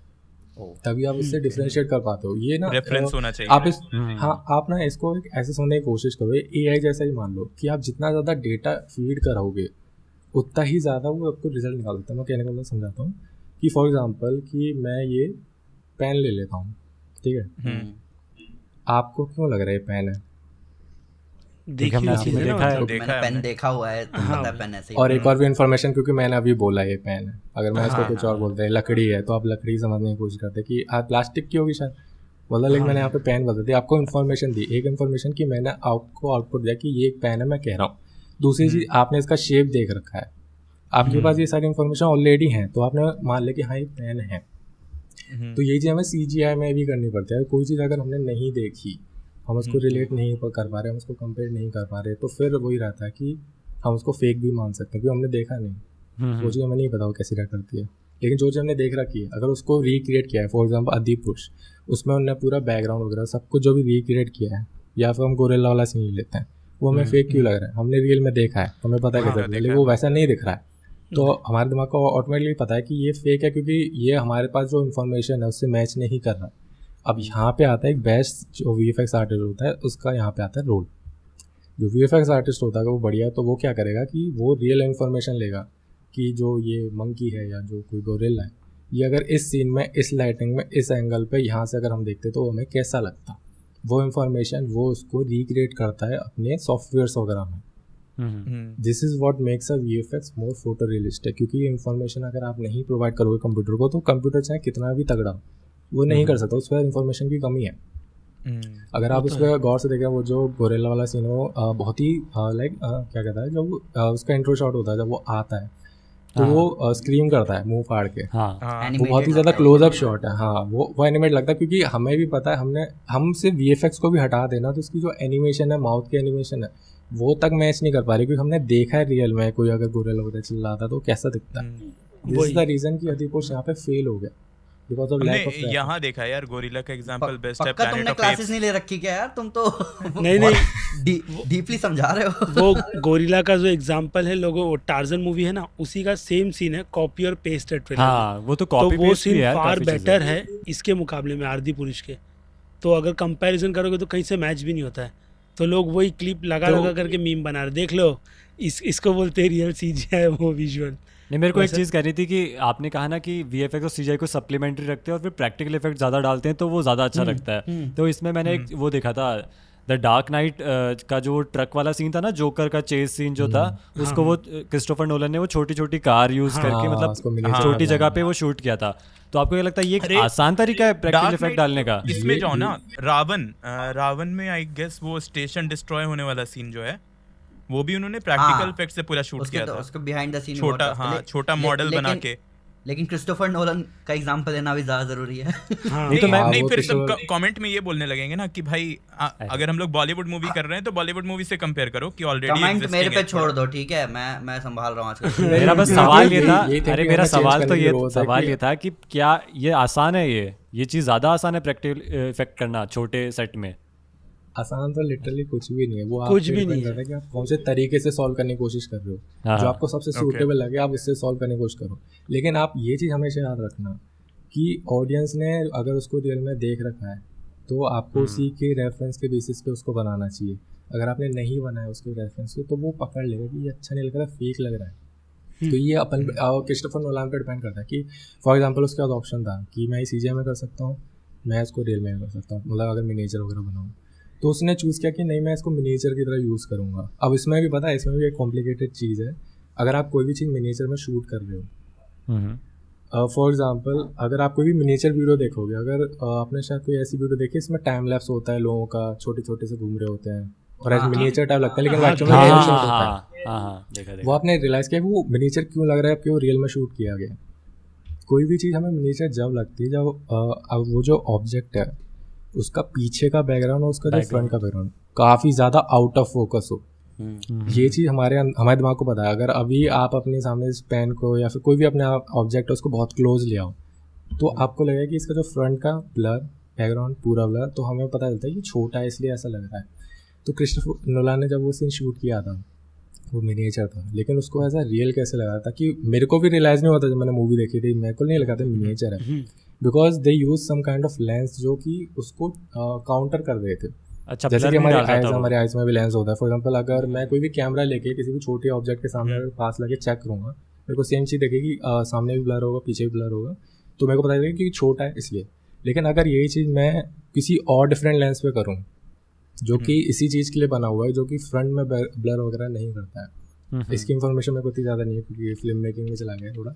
तभी आप उससे डिफरेंशिएट कर पाते हो। ये ना रेफरेंस होना चाहिए। आप इस आप ना इसको एक ऐसे सुनने की कोशिश करो, AI जैसा ही मान लो कि आप जितना ज़्यादा डेटा फीड कराओगे उतना ही ज़्यादा वो आपको रिजल्ट निकाल देता है। मैं कहने का मतलब समझाता हूँ कि फॉर एग्जांपल कि मैं ये पेन ले लेता हूँ, ठीक है, आपको क्यों लग रहा है ये पेन है? पेन देखा हुआ है, तो पता है पेन ऐसे ही। और एक और भी इन्फॉर्मेशन, क्योंकि मैंने अभी बोला ये पेन है, अगर मैं इसको कुछ और बोलते हैं लकड़ी है तो आप लकड़ी समझने की कोशिश करते कि प्लास्टिक की होगी शायद, बोला, लेकिन मैंने यहाँ पे पेन बता दी, आपको इन्फॉर्मेशन दी। एक इन्फॉर्मेशन की मैंने आपको आउटपुट दिया कि ये एक पेन है, मैं कह रहा हूँ। दूसरी चीज़, आपने इसका शेप देख रखा है, आपके पास ये सारी इन्फॉर्मेशन ऑलरेडी है, तो आपने मान लिया कि हाँ ये पेन है। तो यही चीज़ हमें CGI में भी करनी पड़ती है। कोई चीज़ अगर हमने नहीं देखी, हम उसको रिलेट नहीं कर पा रहे, हम उसको कंपेयर नहीं कर पा रहे, तो फिर वही रहता है कि हम उसको फेक भी मान सकते हैं क्योंकि हमने देखा नहीं, वो चीज़ हमें नहीं पता वो कैसी रिएक्ट करती है। लेकिन जो चीज़ हमने देख रखी है, अगर उसको रिक्रिएट किया है, फॉर एग्जाम्पल अधिपुरुष, उसमें उन्होंने पूरा बैकग्राउंड वगैरह सब कुछ जो भी रिक्रिएट किया है, या फिर हम गोरिल्ला वाला सीन लेते हैं, वो हमें फेक क्यों लग रहा है? हमने रियल में देखा है, हमें पता है कैसे, लेकिन वो वैसा नहीं दिख रहा है, तो हमारे दिमाग को ऑटोमेटिकली पता है कि ये फेक है क्योंकि ये हमारे पास जो इन्फॉर्मेशन है उससे मैच नहीं कर रहा। अब यहाँ पे आता है एक बेस्ट जो VFX आर्टिस्ट होता है उसका, यहाँ पे आता है रोल। जो VFX आर्टिस्ट होता है वो बढ़िया है, तो वो क्या करेगा कि वो रियल इन्फॉर्मेशन लेगा कि जो ये मंकी है या जो कोई गोरिल्ला है, ये अगर इस सीन में, इस लाइटिंग में, इस एंगल पे यहाँ से अगर हम देखते तो हमें कैसा लगता, वो इन्फॉर्मेशन वो उसको रिक्रिएट करता है अपने सॉफ्टवेयर्स वगैरह में। This is what makes a VFX more photo realistic, क्योंकि ये इन्फॉर्मेशन अगर आप नहीं प्रोवाइड करोगे कंप्यूटर को, तो कंप्यूटर चाहे कितना भी तगड़ा हो, वो नहीं कर सकता, उस पर इन्फॉर्मेशन की कमी है। अगर आप उस पर गौर से देखें, वो जो गोरिल्ला वाला सीन है वो बहुत ही लाइक क्या कहता है, जब उसका इंट्रो शॉट होता है, जब वो आता है तो वो स्क्रीम करता है मुंह फाड़ के, वो बहुत ही ज़्यादा क्लोजअप शॉट है। हाँ, वो एनिमेट लगता है, क्योंकि हमें भी पता है, हमसे VFX को भी हटा देना तो उसकी जो एनिमेशन है, माउथ की एनिमेशन है, वो तक मैच नहीं कर पा रही, क्योंकि हमने देखा है रियल में कोई अगर गोरिल्ला वगैरह चिल्ला रहा था तो कैसा दिखता है। दिस इज द रीजन कि अधिकोष यहाँ पे फेल हो गया, बिकॉज ऑफ लैक ऑफ। यहाँ देखा है यार, गोरिल्ला का एग्जांपल बेस्ट है। पक्का तुमने क्लासेस नहीं ले रखी क्या यार, तुम तो नहीं डीपली समझा रहे हो। वो गोरिल्ला का जो एग्जांपल है, लोगों, वो टार्जन मूवी है ना, उसी का सेम सीन है, कॉपी और पेस्ट है ट्रेलर। हाँ, वो तो कॉपी वो पेस्ट भी सीन है, फार काफी बेटर है इसके मुकाबले में, आरती पुरुष के। तो अगर कंपैरिजन करोगे तो कहीं से मैच भी नहीं होता है। तो लोग वही क्लिप लगा करके मीम बना रहे, देख लो इसको बोलते हैं रियल CGI, वो विजुअल। नहीं, मेरे को एक चीज़ कहनी थी कि आपने कहा ना कि VFX और CGI को सप्लीमेंट्री रखते हैं और फिर प्रैक्टिकल इफेक्ट ज़्यादा डालते हैं तो वो ज़्यादा अच्छा लगता है। तो इसमें मैंने एक वो देखा था, द डार्क नाइट का जो ट्रक वाला सीन था ना, जोकर का चेस सीन जो था, उसको वो क्रिस्टोफर नोलन ने वो छोटी छोटी कार यूज़ करके, मतलब छोटी जगह पे वो शूट किया था। तो आपको ये लगता है ये एक आसान तरीका है प्रैक्टिकल इफेक्ट डालने का? इसमें जाओ ना, रावण में आई गेस वो स्टेशन डिस्ट्रॉय होने वाला सीन जो है, वो भी उन्होंने प्रैक्टिकल इफेक्ट से पूरा शूट किया था। उसको बिहाइंड द सीन छोटा मॉडल बना के। लेकिन क्रिस्टोफर नोलन का एग्जांपल लेना भी ज्यादा जरूरी है। नहीं, फिर सब कमेंट में ये बोलने लगेंगे ना कि भाई अगर हम लोग बॉलीवुड मूवी कर रहे हैं तो बॉलीवुड मूवी से कंपेयर करो कि ऑलरेडी कमेंट मेरे पे छोड़ दो, ठीक है? मैं संभाल रहा हूँ आजकल। मेरा बस सवाल ये था, अरे मेरा सवाल ये था कि क्या ये आसान है, ये चीज़ ज़्यादा आसान है प्रैक्टिकल इफेक्ट करना छोटे सेट में? आसान तो लिटरली कुछ भी नहीं है, वो कुछ भी नहीं है कि आप कौन से तरीके से सॉल्व करने की कोशिश कर रहे हो, जो आपको सबसे सूटेबल लगे आप इससे सॉल्व करने की कोशिश करो। लेकिन आप ये चीज़ हमेशा याद रखना कि ऑडियंस ने अगर उसको रियल में देख रखा है तो आपको उसी के रेफरेंस के बेसिस पे उसको बनाना चाहिए। अगर आपने नहीं बनाया उसके रेफरेंस पे तो वो पकड़ लेगा कि ये अच्छा नहीं लग रहा, फेक लग रहा है। तो ये अपन क्रिस्टोफर नोलान पे डिपेंड करता है कि फॉर एग्जांपल उसके पास ऑप्शन था कि मैं CGI में कर सकता हूँ, मैं इसको रियल में कर सकता हूँ, मतलब अगर मिनिएचर वगैरह बनाऊँ, तो उसने चूज़ किया कि नहीं मैं इसको मिनिएचर की तरह यूज़ करूँगा। अब इसमें भी पता है, इसमें भी एक कॉम्प्लिकेटेड चीज़ है। अगर आप कोई भी चीज़ मिनिएचर में शूट कर रहे हो, फॉर एग्जांपल अगर आप कोई भी मिनिएचर वीडियो देखोगे, अगर आपने शायद कोई ऐसी वीडियो देखी इसमें टाइम लैप्स होता है, लोगों का छोटे छोटे से घूम रहे होते हैं और ऐसे मिनिएचर टाइप लगता है, लेकिन एक्चुअली में रियल शूट होता है। वो आपने रियलाइज़ किया कि वो मिनिएचर क्यों लग रहा है, क्यों रियल में शूट किया गया। कोई भी चीज़ हमें मिनिएचर जब लगती है जब अब वो जो ऑब्जेक्ट है उसका पीछे का बैकग्राउंड और उसका जो फ्रंट का बैकग्राउंड काफ़ी ज़्यादा आउट ऑफ फोकस हो। ये चीज़ हमारे दिमाग को पता है। अगर अभी आप अपने सामने इस पेन को या फिर कोई भी अपने ऑब्जेक्ट है उसको बहुत क्लोज ले आओ तो आपको लगेगा कि इसका जो फ्रंट का ब्लर, बैकग्राउंड पूरा ब्लर, तो हमें पता चलता है कि छोटा है इसलिए ऐसा लग रहा है। तो क्रिस्टोफर नोलान ने जब वो सीन शूट किया था वो मिनिएचर था, लेकिन उसको ऐसा रियल कैसे लगा था कि मेरे को भी रियलाइज़ नहीं होता जब मैंने मूवी देखी थी, मेरे को नहीं लगा था मिनिएचर है, because they use some kind of lens जो कि उसको काउंटर कर रहे थे। अच्छा, जैसे कि हमारे आइज में भी लेंस होता है। फॉर एग्जांपल अगर मैं कोई भी कैमरा लेके किसी भी छोटे ऑब्जेक्ट के सामने पास लगे चेक करूँगा, मेरे को सेम चीज़ देखेगी, सामने भी ब्लर होगा पीछे भी ब्लर होगा, तो मेरे को पता चलेगा कि छोटा है इसलिए। लेकिन अगर यही चीज़ मैं किसी और डिफरेंट लेंस पे करूँ जो कि इसी चीज़ के लिए बना हुआ है, जो कि फ्रंट में ब्लर वगैरह नहीं करता है, इसकी इन्फॉर्मेशन मेरे को इतनी ज़्यादा नहीं है क्योंकि फिल्म मेकिंग में चला गया थोड़ा,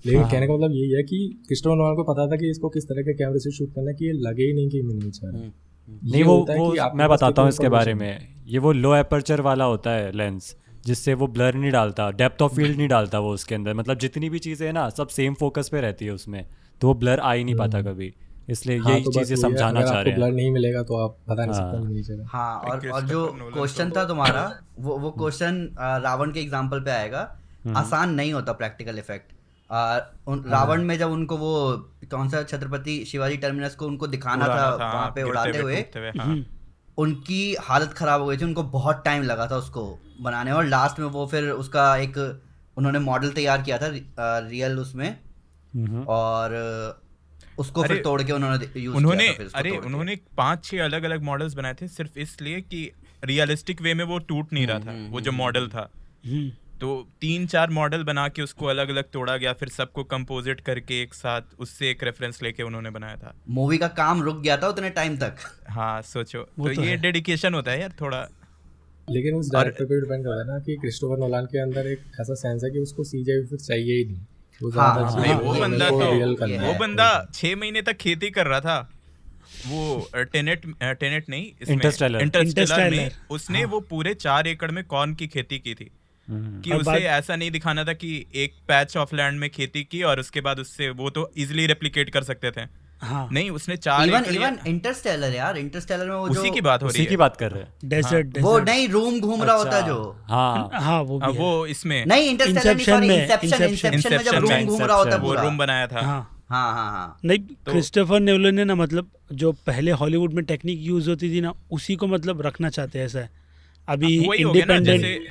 लेकिन कहने का मतलब यही है कि क्रिस्टोफर नोलान को पता था कि इसको किस तरह के कैमरे से शूट करना है कि ये लगे ही नहीं कि मिनिएचर है। नहीं, वो मैं बताता हूँ इसके बारे में। ये वो लो एपर्चर वाला होता है लेंस, जिससे वो ब्लर नहीं डालता, डेप्थ ऑफ फील्ड नहीं डालता वो उसके अंदर, मतलब जितनी भी चीज़ें हैं ना सब सेम फोकस पे रहती है उसमें, तो वो ब्लर आ ही नहीं पाता कभी, इसलिए यही चीज़ें समझाना चाह रहे हैं। ब्लर नहीं मिलेगा तो आप बता नहीं सकते मिनिएचर है। हाँ, और जो क्वेश्चन था तुम्हारा वो क्वेश्चन रावण के एग्जांपल पे आएगा। आसान नहीं होता प्रैक्टिकल इफेक्ट। रावण में जब उनको वो कौन सा छत्रपति शिवाजी टर्मिनस को उनको दिखाना था वहाँ पे उड़ाते हुए, उनकी हालत खराब हो गई थी, उनको बहुत टाइम लगा था उसको बनाने में, और लास्ट में वो फिर उसका एक उन्होंने मॉडल तैयार किया था रियल उसमें, और उसको फिर तोड़ के उन्होंने 5-6 अलग अलग मॉडल्स बनाए थे सिर्फ इसलिए कि रियलिस्टिक वे में वो टूट नहीं रहा था वो जो मॉडल था। तो 3-4 मॉडल बना के उसको अलग अलग तोड़ा गया, फिर सबको कंपोजिट करके एक साथ उससे एक रेफरेंस लेके उन्होंने बनाया था। मूवी का काम रुक गया था उतने टाइम तक। हाँ सोचो, तो ये डेडिकेशन होता है यार थोड़ा। लेकिन उस डायरेक्टर पे डिपेंड करता है ना कि क्रिस्टोफर नोलान के अंदर एक ऐसा सेंस है कि उसको सीजीआई फिर चाहिए ही नहीं। वो ज्यादा हाँ, नहीं चीज़ वो ये- बंदा ये- तो ये वो है। बंदा 6 महीने तक खेती कर रहा था। वो टेनेट नहीं इसमें Interstellar। इंटरस्टेलर में Interstellar, उसने वो पूरे 4 एकड़ में कॉर्न की खेती की थी कि और उसे बात- ऐसा नहीं दिखाना था कि एक पैच ऑफ लैंड में खेती की और उसके बाद उससे वो तो इजीली रेप्लिकेट कर सकते थे। हाँ नहीं उसने 4 इवन एकड़ इवन इंटरस्टेलर यार, इंटरस्टेलर में वो जो उसी की बात हो रही उसी की है। बात कर रहे हैं। डेजर्ट वो डेजर्ट नहीं रूम घूम रहा होता जो, हाँ हाँ वो भी है। वो इसमें नहीं इंटरस्टेलर नहीं, Inception सॉरी में, इंसेप्शन Inception इंसेप्शन में जब में, रूम घूम रहा होता है वो पूरा। रूम बनाया था। हाँ हाँ हाँ हाँ नहीं क्रिस्टोफर नोलन ने ना मतलब जो पहले हॉलीवुड में टेक्निक यूज होती थी ना उसी को मतलब रखना चाहते हैं ऐसा है। अभी वही हो गया ना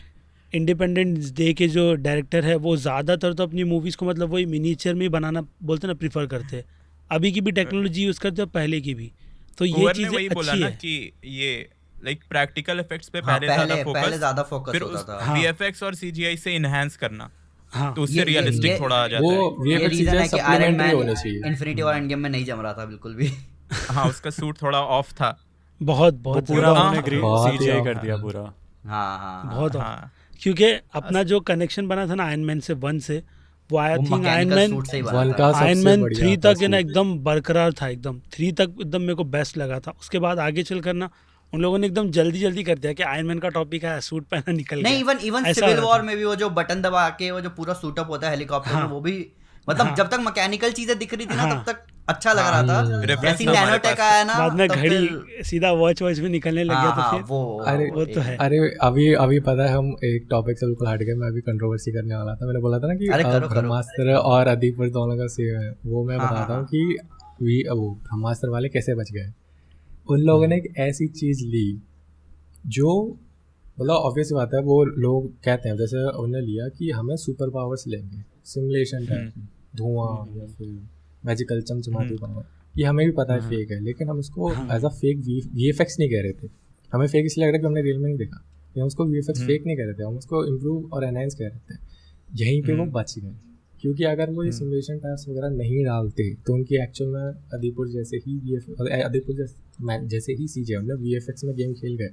इंडिपेंडेंस डे के जो डायरेक्टर है वो ज़्यादातर तो अपनी मूवीज़ को मतलब वही मिनीचर में ही बनाना बोलते ना प्रीफर करते हैं। अभी की भी टेक्नोलॉजी यूज़ करते हैं पहले की भी, तो ये कुंवर ने चीज़ें वही बोला अच्छी ना है। कि ये लाइक प्रैक्टिकल इफेक्ट्स पे हाँ, पहले ज्यादा पहले फोकस, ज्यादा फोकस फिर होता था। हाँ। वीएफएक्स और सीजीआई से इनहैंस करना, हाँ तो उससे ये- रियलिस्टिक थोड़ा आ जाता वो है। ये VFX रीजन है चीज़ें कि आयरन सप्लीमेंट्री होने मैन चाहिए। इन्फिनिटी और एंड गेम में नहीं जम रहा था बिल्कुल भी। हाँ उसका सूट थोड़ा ऑफ था। बहुत वो बहुत पूरा ज़्यादा। उन्होंने ग्रीन बहुत ही CGI off कर दिया है। पूरा। हाँ हाँ बहुत हाँ क्योंकि अपना जो कनेक्शन बना था ना आयरन मैन से 1 से वो आया वो think iron mechanical man suit से ही बना वन था। का आयरन सबसे मैन बढ़िया 3 था तक है ना सूट। एकदम बरकरार था, एकदम 3 तक एकदम मेरे को बेस्ट लगा था। उसके बाद आगे चल कर ना उन लोगों ने एकदम जल्दी जल्दी कर दिया कि आयरन मैन का टॉपिक है, सूट पहना निकल नहीं गया। इवन ऐसा सिविल हो रहा वॉर था। में भी वो जो बटन दबा के वो जो पूरा सूटअप होता है हेलीकॉप्टर में, हाँ। वो भी मतलब हाँ। जब तक मैकेनिकल चीजें दिख रही थी ना हाँ। तब तक अच्छा लग रहा था। Reference जैसे हमारे नैनोटेक पास आया ना बाद में तब घड़ी फिर- सीधा वॉच में निकलने लग गया हाँ तो हाँ फिर अरे वो तो है। अरे अभी पता है हम एक टॉपिक से बिल्कुल हट गए। मैं अभी कंट्रोवर्सी करने वाला था। मैंने बोला था ना कि अरे करो, करो। ब्रह्मास्त्र और अदीपुर दोनों का सेम है। वो मैं हाँ, बताता हाँ, हूँ कि वो ब्रह्मास्त्र वाले कैसे बच गए। उन लोगों ने एक ऐसी चीज़ ली जो मतलब ऑब्वियस बात है, वो लोग कहते हैं जैसे उन्होंने लिया कि हमें सुपर पावर्स लेंगे, सिमुलेशन टाइप धुआं या फिर मैजिकल चमचमाती पावर। ये हमें भी पता है फेक है, लेकिन हम इसको एज अ फेक VFX नहीं कह रहे थे। हमें फेक इसलिए लग रहा है कि हमने रियल में नहीं देखा। हम उसको VFX फेक नहीं कह रहे थे, हम उसको इम्प्रूव और एनहांस कह रहे थे। यहीं पे वो बच गए, क्योंकि अगर वो ये सिमुलेशन टास्क वगैरह नहीं डालते तो उनकी एक्चुअल में आदिपुर जैसे ही CGI उन्होंने VFX में गेम खेल गए।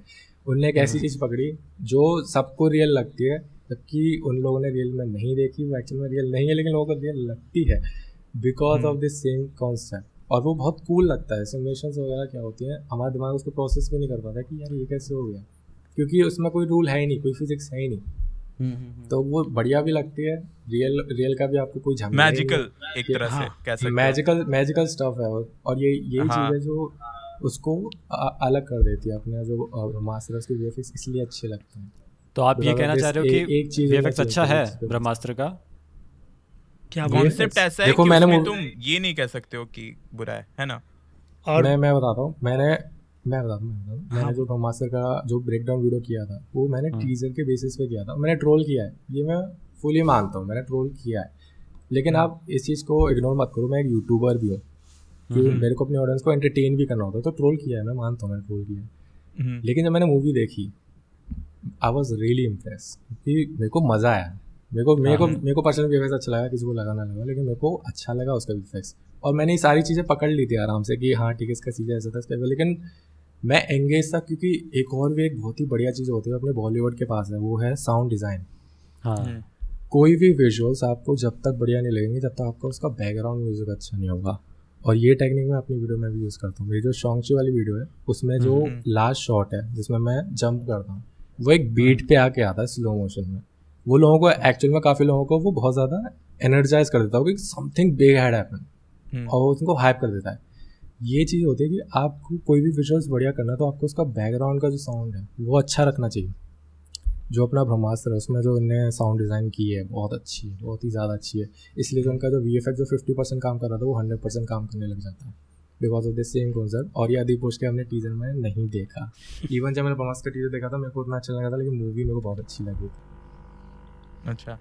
उनने एक ऐसी चीज़ पकड़ी जो सबको रियल लगती है, जबकि उन लोगों ने रियल में नहीं देखी। वो एक्चुअल में रियल नहीं है, लेकिन लोगों को रियल लगती है because of this same concept. और वो बहुत कूल लगता है। सिमुलेशंस वगैरह क्या होती हैं, हमारा दिमाग उसको प्रोसेस भी नहीं कर पाता कि यार ये कैसे हो गया, क्योंकि उसमें कोई रूल है ही नहीं, कोई फिजिक्स है ही नहीं। तो वो बढ़िया भी लगती है। रियल का भी आपको कोई झमेला ही नहीं है। मैजिकल एक तरह से कह सकते हो। मैजिकल स्टफ है वो। और यही हाँ। चीज़ है जो उसको अलग कर देती है। अपने जो मास्टर के VFX इसलिए अच्छे लगते हैं। तो आप ये मतलब कहना this चाह रहे हो एक कि चीज़ VFX होना अच्छा चाहिए है ब्रह्मास्त्र का? क्या कॉन्सेप्ट ऐसा है देखो, कि मैंने उसमें movie- तुम ये नहीं कह सकते हो कि बुरा है ना। और मैं बताता हूँ। मैंने जो ब्रह्मास्त्र का जो ब्रेकडाउन वीडियो किया था वो मैंने टीजर के बेसिस पे किया था। मैंने ट्रोल किया है, ये मैं फुली मानता हूँ, मैंने ट्रोल किया है। लेकिन आप इस चीज़ को इग्नोर मत करो, मैं एक यूट्यूबर भी हूँ, कि मेरे को अपनी ऑडियंस को एंटरटेन भी करना होता है। तो ट्रोल किया है, मैं मानता हूँ मैंने ट्रोल किया है। लेकिन जब मैंने मूवी देखी आई वॉज रियली इम्प्रेस, क्योंकि मेरे को मज़ा आया। मेरे को पर्सनल VFX अच्छा लगा, किसी को लगा ना लगा, लेकिन मेरे को अच्छा लगा उसका VFX। और मैंने ये सारी चीज़ें पकड़ ली थी आराम से कि हाँ ठीक है इसका चीज़ें ऐसा था इसका। लेकिन मैं एंगेज था, क्योंकि एक और भी एक बहुत ही बढ़िया चीज़ होती है अपने बॉलीवुड के पास है, वो है साउंड डिज़ाइन। हाँ कोई भी विजुअल्स आपको जब तक बढ़िया नहीं लगेंगे जब तक आपका उसका बैकग्राउंड म्यूजिक अच्छा नहीं होगा। और ये टेक्निक मैं अपनी वीडियो में भी यूज़ करता हूँ। मेरी जो शॉन्गची वाली वीडियो है उसमें जो लास्ट शॉट है जिसमें मैं जंप करता हूँ, वो एक बीट पे आके आता है स्लो मोशन में। वो लोगों को एक्चुअल में काफ़ी लोगों को वो बहुत ज़्यादा एनर्जाइज कर देता है कि समथिंग बिग हैड हैपन, और वो उनको हाइप कर देता है। ये चीज़ होती है कि आपको कोई भी विजुअल्स बढ़िया करना है तो आपको उसका बैकग्राउंड का जो साउंड है वो अच्छा रखना चाहिए। जो अपना ब्रह्मास्त्र है उसमें जो इन्हें साउंड डिज़ाइन की है बहुत अच्छी है, बहुत ही ज़्यादा अच्छी है। इसलिए जो उनका जो VFX जो 50% काम कर रहा था वो 100% काम करने लग जाता है because of this same concept. और ये आदिपुरुष के हमने टीजर में नहीं देखा। इवन जब मैंने ब्रह्मास्त्र का टीजर देखा था मेरे को उतना अच्छा लगा था, लेकिन मूवी मेरे को बहुत अच्छी लगी। अच्छा,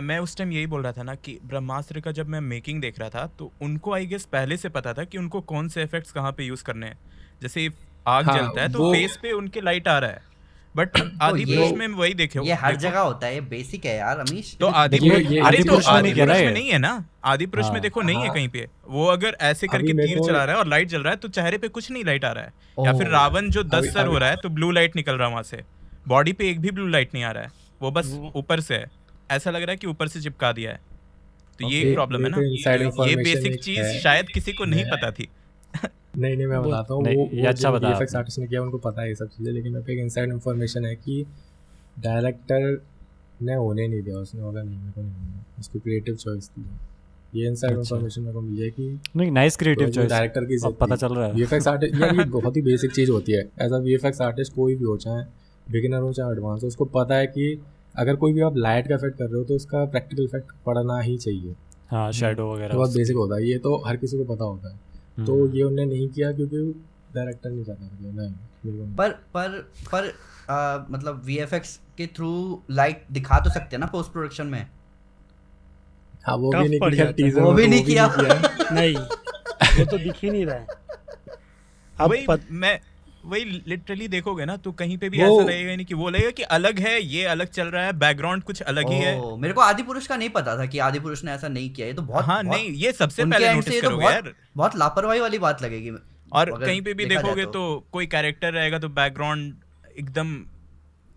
मैं उस टाइम यही बोल रहा था ना कि ब्रह्मास्त्र का जब मैं मेकिंग देख रहा था तो उनको आई गेस पहले से पता था कि उनको कौन से इफेक्ट्स कहाँ पे यूज करने हैं। जैसे आग हाँ, जलता है तो वो- फेस पे उनके लाइट आ रहा है, बट आदि ये- पुरुष में वही देखे ये हर जगह होता है, ये बेसिक है यार अमीश। तो आदि देखिए, पुरुष ये अरे तो आदिपुरुष में आदि नहीं कह रहा पुरुष है। में नहीं है ना। आदि पुरुष में हाँ, देखो नहीं है हाँ। कहीं पे। वो अगर ऐसे अभी करके मेरे तीर को- चला रहा है और लाइट जल रहा है तो चेहरे पे कुछ नहीं लाइट आ रहा है। या फिर ओह। रावण जो 10 सर हो अभी- रहा है तो ब्लू लाइट निकल रहा है वहां से, बॉडी पे एक भी ब्लू लाइट नहीं आ रहा है, वो बस ऊपर से है। ऐसा लग रहा है कि ऊपर से चिपका दिया है। तो ये प्रॉब्लम है ना, ये बेसिक चीज शायद किसी को नहीं पता थी। नहीं मैं बताता हूँ, वो ये अच्छा बताया VFX आर्टिस्ट ने किया, उनको पता है ये सब चीज़ें, लेकिन मेरे पे एक इनसाइड इन्फॉर्मेशन है कि डायरेक्टर ने होने नहीं दिया, उसने बोला नहीं मेरे को नहीं होना, उसकी क्रिएटिव चॉइस थी। ये इनसाइड इन्फॉर्मेशन मेरे को मिली है कि नहीं, नाइस क्रिएटिव चॉइस, डायरेक्टर की अब पता चल रहा है। VFX आर्टिस्ट यार ये बहुत ही बेसिक चीज़ होती है। एज अ VFX आर्टिस्ट कोई भी हो, चाहे बिगिनर हो चाहे एडवांस हो, उसको पता है कि अगर कोई भी आप लाइट का इफेक्ट कर रहे हो तो उसका प्रैक्टिकल इफेक्ट पड़ना ही चाहिए। हाँ, शैडो वगैरह बहुत बेसिक होता है, ये तो हर किसी को पता होता है। तो ये उन्होंने नहीं किया क्योंकि डायरेक्टर नहीं चाहता था। नहीं पर मतलब VFX के थ्रू लाइट दिखा तो सकते हैं ना पोस्ट प्रोडक्शन में। हाँ वो Tough भी नहीं पड़ किया, जाता है। teaser वो में भी तो नहीं किया। नहीं, वो तो दिख ही नहीं रहा है। अब वही वही लिटरली देखोगे ना तो कहीं पे भी वो- ऐसा लगेगा नहीं कि वो लगेगा कि अलग है, ये अलग चल रहा है, बैकग्राउंड कुछ अलग ही है। ओह, मेरे को आदि पुरुष का नहीं पता था कि आदि पुरुष ने ऐसा नहीं किया। ये तो बहुत हाँ बहुत- नहीं, ये सबसे उनके पहले end से नोटिस ये तो करोगे बहुत- यार। बहुत लापरवाही वाली बात लगेगी। और अगर कहीं पे भी देखा जाए देखोगे तो कोई कैरेक्टर रहेगा तो बैकग्राउंड एकदम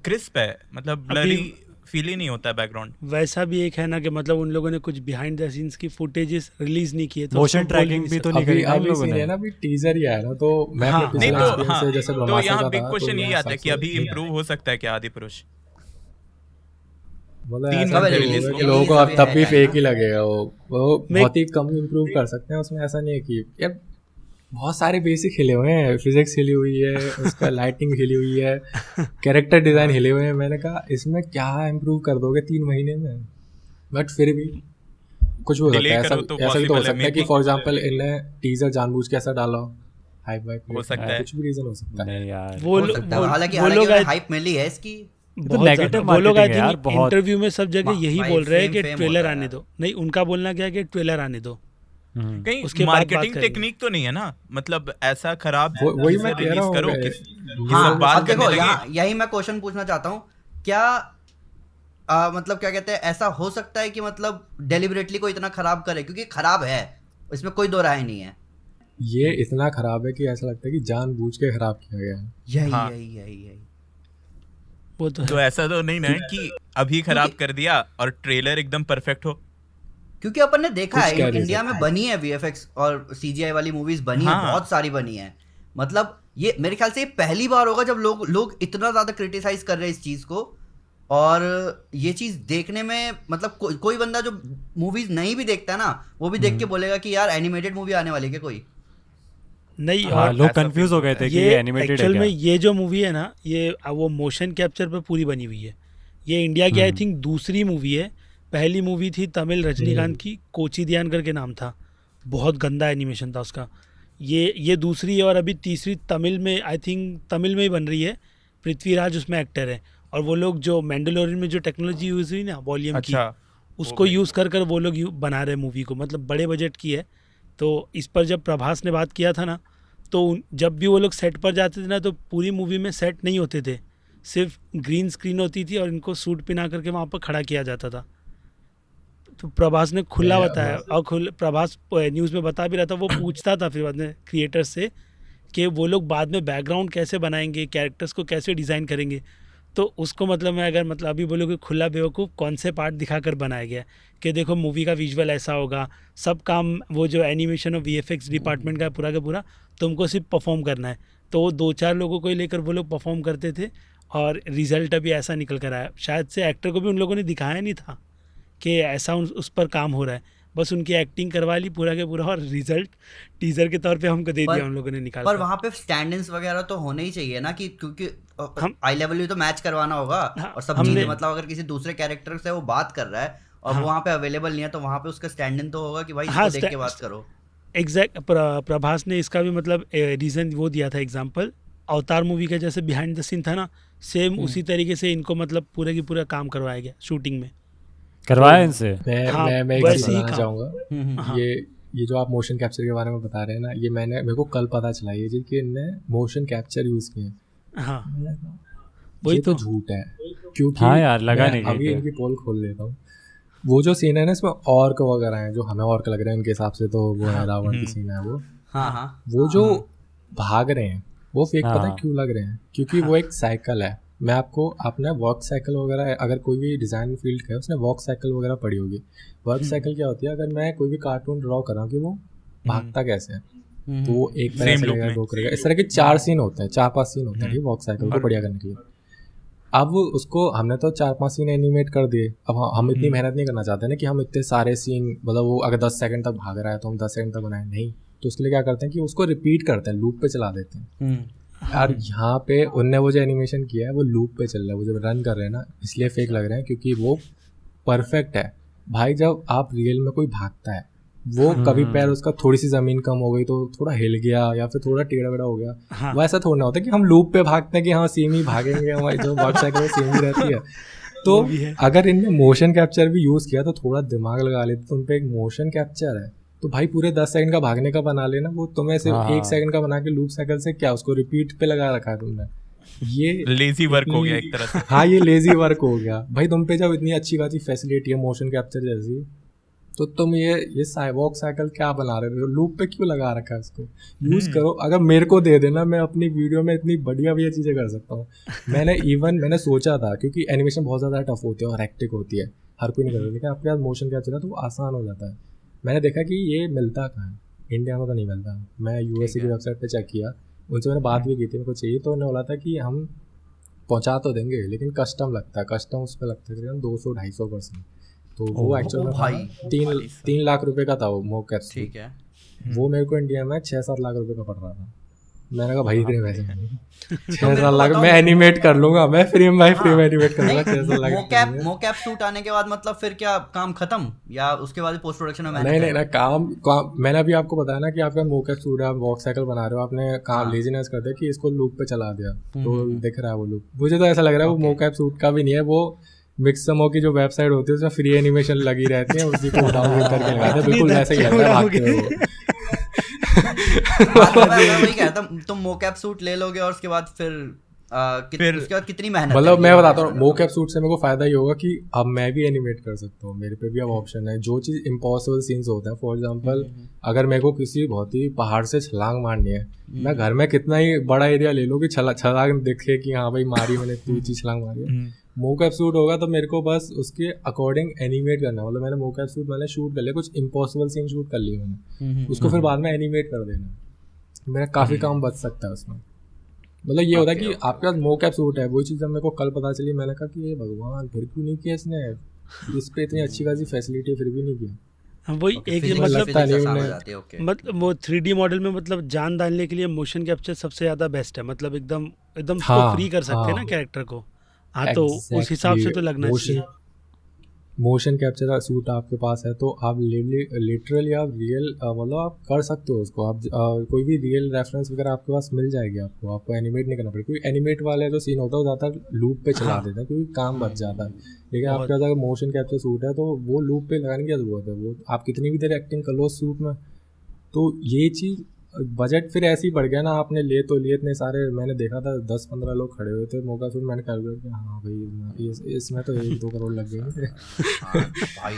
क्रिस्प है, मतलब ब्लरी फील ही नहीं होता है बैकग्राउंड। वैसा भी एक है ना कि मतलब उन लोगों ने कुछ बिहाइंड द सीन्स की फुटेजेस रिलीज नहीं किए, तो मोशन उसको बोल ट्रैकिंग नहीं भी तो सकते। नहीं करी ना इन अभी लोगों सीन ने। है ना, अभी टीजर ही आया ना, तो मैं हाँ, अपने नहीं पिछले तो experience हाँ, से जैसे तो ब्रह्मास्त्र यहाँ का बिग था, क्वेश्चन तो यही मेरे आता है कि हिसाब अभी से इम्प्रूव हो सकता है क्या आदि पुरुष? मतलब 3 ऐसा मंथ नहीं रिलीज होगा हो कि गया। लोगों को ये अब सभी तब है भी टाइम फेक ना। ही लगेगा। वो बहुत ही कम इम्प्रूव कर सकते हैं उसमें, ऐसा नहीं है कि यार बहुत सारे बेसिक हिले हुए हैं, फिजिक्स हिली हुई है, उसका लाइटिंग हिली हुई है, कैरेक्टर डिजाइन हिले हुए हैं। मैंने कहा इसमें क्या इम्प्रूव कर दोगे 3 महीने में? बट फिर भी कुछ भी हो सकता Delay है। ऐसा करो तो ऐसा भी तो हो possible है, सकता है कि maybe। फॉर एग्जांपल इनने टीजर जानबूझ के ऐसा डाला हो, हाइप वाइप हो सकता है। कुछ भी रीजन हो सकता है। नहीं यार, वो हो लो- सकता है। वो- हालांकि वो लोग उन्हें I- हाइप मिली है इसकी। बहुत negative ज़्यादा। वो लोग आई marketing है यार, थिंक बहुत। इंटरव्यू में सब जगह यही भाई, बोल रहे हैं fame कि fame ट्रेलर होता है आने यार। दो। नहीं, उनका बोलना क्या है कि ट्रेलर आने दो, कहीं उसके बाद बात मार्केटिंग करेंगे। टेक्निक तो नहीं है ना, मतलब ऐसा खराब वही चीजें मैं कह रहा रिलीज हूँ, करो मैं- कि हाँ, सब बात अब देखो करने यहाँ लगे। यही मैं क्वेश्चन पूछना चाहता हूँ। क्या मतलब क्या कहते हैं, ऐसा हो सकता है कि मतलब डेलिबरेटली कोई इतना खराब करे? क्योंकि खराब है, इसमें कोई दो राय नहीं है। ये इतना खराब है कि ऐसा लगता है कि जानबूझ के खराब किया गया है। यही हाँ। यही यही यही वो तो तो ऐसा तो नहीं ना है कि अभी खराब कर दिया और ट्रेलर एकदम परफेक्ट हो। क्योंकि अपन ने देखा कुछ है कह नहीं इंडिया में सकते। बनी है VFX और CGI वाली मूवीज बनी है, हाँ। बहुत सारी बनी है। मतलब ये मेरे ख्याल से ये पहली बार होगा जब लोग इतना ज्यादा क्रिटिसाइज कर रहे हैं इस चीज को। और ये चीज देखने में मतलब कोई बंदा जो मूवीज नहीं भी देखता है ना, वो भी देख के बोलेगा कि यार एनिमेटेड मूवी आने वाली है क्या कोई। नहीं। हाँ, और लोग ऐसा कंफ्यूज हो गए थे कि ये एनिमेटेड है एक्चुअल क्या। में ये जो मूवी है ना, ये वो मोशन कैप्चर पे पूरी बनी हुई है। ये इंडिया की आई थिंक दूसरी मूवी है। पहली मूवी थी तमिल रजनीकांत की, कोचिदियान करके नाम था, बहुत गंदा एनिमेशन था उसका। ये दूसरी है और अभी तीसरी तमिल में, आई थिंक तमिल में ही बन रही है। पृथ्वीराज उसमें एक्टर है, और वो लोग जो मैंडलोरियन में जो टेक्नोलॉजी यूज़ हुई ना वॉल्यूम की, अच्छा, उसको यूज़ कर वो लोग बना रहे मूवी को, मतलब बड़े बजट की है। तो इस पर जब प्रभास ने बात किया था ना, तो जब भी वो लोग सेट पर जाते थे ना, तो पूरी मूवी में सेट नहीं होते थे, सिर्फ ग्रीन स्क्रीन होती थी और इनको सूट पहना करके वहाँ पर खड़ा किया जाता था। तो प्रभास ने खुला बताया, और प्रभास न्यूज़ में बता भी रहा था, वो पूछता था फिर बाद में क्रिएटर्स से कि वो लोग बाद में बैकग्राउंड कैसे बनाएंगे, कैरेक्टर्स को कैसे डिज़ाइन करेंगे। तो उसको मतलब मैं अगर मतलब अभी बोलूँ खुला बेवकूफ़ कौन से पार्ट दिखाकर बनाया गया कि देखो मूवी का विजुअल ऐसा होगा, सब काम वो जो एनिमेशन और VFX डिपार्टमेंट का पूरा तुमको सिर्फ परफॉर्म करना है। तो वो 2-4 लोगों को ही लेकर वो लोग परफॉर्म करते थे, और रिजल्ट अभी ऐसा निकल कर आया। शायद से एक्टर को भी उन लोगों ने दिखाया नहीं था कि ऐसा उस पर काम हो रहा है, बस उनकी एक्टिंग करवा ली पूरा के पूरा, और रिजल्ट टीजर के तौर पे हमको दे दिया उन लोगों ने निकाल पर कर। वहाँ पे स्टैंड इन्स वगैरह तो होने ही चाहिए ना, कि क्योंकि हम- आई लेवल भी तो मैच करवाना होगा। हाँ, और सब हमने- चीजें मतलब अगर किसी दूसरे कैरेक्टर से वो बात कर रहा है और हाँ। वो वहाँ पे अवेलेबल नहीं है, तो वहाँ पे उसका स्टैंड इन तो होगा कि भाई हाँ, इसको देख के बात करो। एग्जैक्ट प्रभास ने इसका भी मतलब रीज़न वो दिया था, एग्जांपल अवतार मूवी का जैसे बिहाइंड द सीन था ना, सेम उसी तरीके से इनको मतलब पूरे की पूरा काम करवाया गया शूटिंग में। करवाया इनसे। हाँ, मैं एक चीज़ वैसे ही बताना काम। चाहूँगा। हाँ। ये जो आप मोशन कैप्चर के बारे में बता रहे हैं ना, ये मेरे को कल पता चला ये चीज़ कि इनने मोशन कैप्चर यूज़ किया। हाँ, ये वही तो तो झूठ है, क्योंकि हाँ यार, लगा मैं नहीं कहीं अभी पे। इनकी पोल खोल लेता हूँ। वो जो सीन है ना, इसमें ऑर्क वगैरह हैं, जो हमें ऑर्क लग रहे हैं, उनके हिसाब से तो वो है रावण की सीन है वो। हाँ हाँ वो जो भाग रहे हैं वो फेक, पता है हाँ। क्यों लग रहे हैं? क्योंकि वो एक साइकिल है, मैं आपको आपने वर्क साइकिल वगैरह, अगर कोई भी डिज़ाइन फील्ड का है उसने वर्क साइकिल वगैरह पढ़ी होगी। वर्क साइकिल क्या होती है, अगर मैं कोई भी कार्टून ड्रॉ कर रहा हूँ कि वो भागता कैसे है, तो वो एक पैर Same ऐसे loop लेगा, में। दो करेगा, इस तरह के 4 सीन होते हैं, 4-5 सीन होते हैं वर्क साइकिल को बढ़िया करने के लिए। अब उसको हमने तो 4-5 सीन एनिमेट कर दिए, अब हम इतनी मेहनत नहीं करना चाहते ना कि हम इतने सारे सीन, मतलब वो अगर 10 सेकंड तक भाग रहा है तो हम 10 सेकंड तक बनाए, नहीं। तो उसके लिए क्या करते हैं कि उसको रिपीट करते हैं, लूप पे चला देते हैं। और यहाँ पे उनने वो जो एनिमेशन किया है वो लूप पे चल रहा है, वो जब रन कर रहे हैं ना इसलिए फेक लग रहे हैं क्योंकि वो परफेक्ट है भाई। जब आप रियल में कोई भागता है, वो कभी पैर उसका थोड़ी सी जमीन कम हो गई तो थोड़ा हिल गया या फिर थोड़ा टेढ़ा बेड़ा हो गया, वो ऐसा थोड़ा ना होता है कि हम लूप पे भागते हैं कि हाँ सेम ही भागेंगे, हमारी जो वर्क साइकिल है सेम ही रहती है। तो अगर इनने मोशन कैप्चर भी यूज़ किया तो थोड़ा दिमाग लगा लेते, तुम पे एक मोशन कैप्चर है तो भाई पूरे 10 सेकंड का भागने का बना लेना, वो तुम्हें सिर्फ 1 सेकंड का बना के लूप साइकिल से क्या उसको रिपीट पे लगा रखा है तुमने। ये लेजी वर्क हो गया एक तरह से। हाँ ये लेजी वर्क हो गया भाई। तुम पे जब इतनी अच्छी खासी फैसिलिटी है मोशन कैप्चर जैसी, तो तुम ये वॉक साइकिल क्या बना रहे हो, लूप पे क्यों लगा रखा है उसको, यूज़ करो। अगर मेरे को दे देना, मैं अपनी वीडियो में इतनी बढ़िया बढ़िया चीज़ें कर सकता हूँ। मैंने सोचा था क्योंकि एनिमेशन बहुत ज़्यादा टफ होती है और हेक्टिक होती है, हर कोई नहीं करता, लेकिन आपके पास मोशन कैप्चर है तो वो आसान हो जाता है। मैंने देखा कि ये मिलता कहाँ है, इंडिया में तो नहीं मिलता। मैं यूएसए की वेबसाइट पे चेक किया, उनसे मैंने बात भी की थी, मेरे को चाहिए, तो उन्होंने बोला था कि हम पहुंचा तो देंगे लेकिन कस्टम लगता है, कस्टम उस पर लगता है करीबन 200-250%। तो वो एक्चुअल में 3 लाख रुपए का था वो मोकैप्स। ठीक है, वो मेरे को इंडिया में 6-7 लाख रुपए का पड़ रहा था। मैंने कहा भाई इतने पैसे नहीं, 6-7 लाख मैं एनिमेट कर लूंगा, मैं फ्री में एनिमेट कर लूंगा 6-7 लाख। मोकैप शूट आने के बाद मतलब फिर क्या काम खत्म, या उसके बाद पोस्ट प्रोडक्शन में नहीं ना काम मैंने अभी आपको बताया ना कि आपका मोकैप शूट है, आप वॉक साइकिल बना रहे हो, आपने काम लेजीनेस कर दिया कि इसको लूप पे चला दिया तो दिख रहा है वो लूप। मुझे तो ऐसा लग रहा है वो मोकैप शूट का भी नहीं है, वो मिक्समो की जो वेबसाइट होती है उसमें फ्री एनिमेशन लगी रहती है, उसी को डाउनलोड करके लगाते हैं, बिल्कुल वैसे ही लग रहा है भागते हुए। वही कहता तुम मोकैप सूट ले लोगे और उसके बाद फिर उसके बाद कितनी मेहनत, मतलब मैं बताता हूँ मोकैप सूट से मेरे को फायदा ये होगा कि अब मैं भी एनिमेट कर सकता हूँ, मेरे पे भी अब ऑप्शन है। जो चीज़ इम्पॉसिबल सीन्स होते हैं, फॉर एग्जांपल अगर मेरे को किसी बहुत ही पहाड़ से छलांग मारनी है, मैं घर में कितना ही बड़ा एरिया ले लूँ कि छलांग दिखे कि हाँ भाई मारी मैंने, इतनी ऊंची छलांग मारी है। मोकैप शूट होगा तो मेरे को बस उसके अकॉर्डिंग एनिमेट करना, मतलब मैंने मोकैप शूट मैंने शूट कर लिया, कुछ इम्पॉसिबल सीन शूट कर लिया मैंने, उसको फिर बाद में एनिमेट कर देना, मेरा काफ़ी काम बच सकता है उसमें। मतलब ये होता है कि आपके पास मोकैप शूट है, वही चीज़ जब मेरे को कल पता चली, मैंने कहा कि ये भगवान फिर क्यों नहीं किया इसने, इस पे इतनी अच्छी खासी फैसिलिटी फिर भी नहीं किया। वही एक मतलब वो 3D मॉडल में मतलब जान डालने के लिए मोशन कैप्चर सबसे ज़्यादा बेस्ट है, मतलब एकदम उसको फ्री कर सकते हैं ना कैरेक्टर को। हाँ तो उस हिसाब से तो लगना चाहिए। मोशन कैप्चर सूट आपके पास है तो आप लिटरली आप रियल मतलब आप कर सकते हो उसको, आप कोई भी रियल रेफरेंस वगैरह आपके पास मिल जाएगी, आपको एनिमेट नहीं करना पड़ेगा। क्योंकि एनिमेट वाले जो सीन होता है वो ज़्यादातर लूप पे चला देते हैं क्योंकि काम बच जाता है, लेकिन आपके पास अगर मोशन कैप्चर सूट है तो वो लूप पे लगाने की क्या जरूरत है, वो आप कितनी भी देर एक्टिंग कर लो सूट में। तो ये चीज़ बजट फिर ऐसे ही बढ़ गया ना, आपने ले तो लिए इतने सारे, मैंने देखा था 10-15 लोग खड़े हुए थे मौका सूट, मैंने कैलकुलेट किया हाँ भाई इसमें तो 1-2 करोड़ लग गए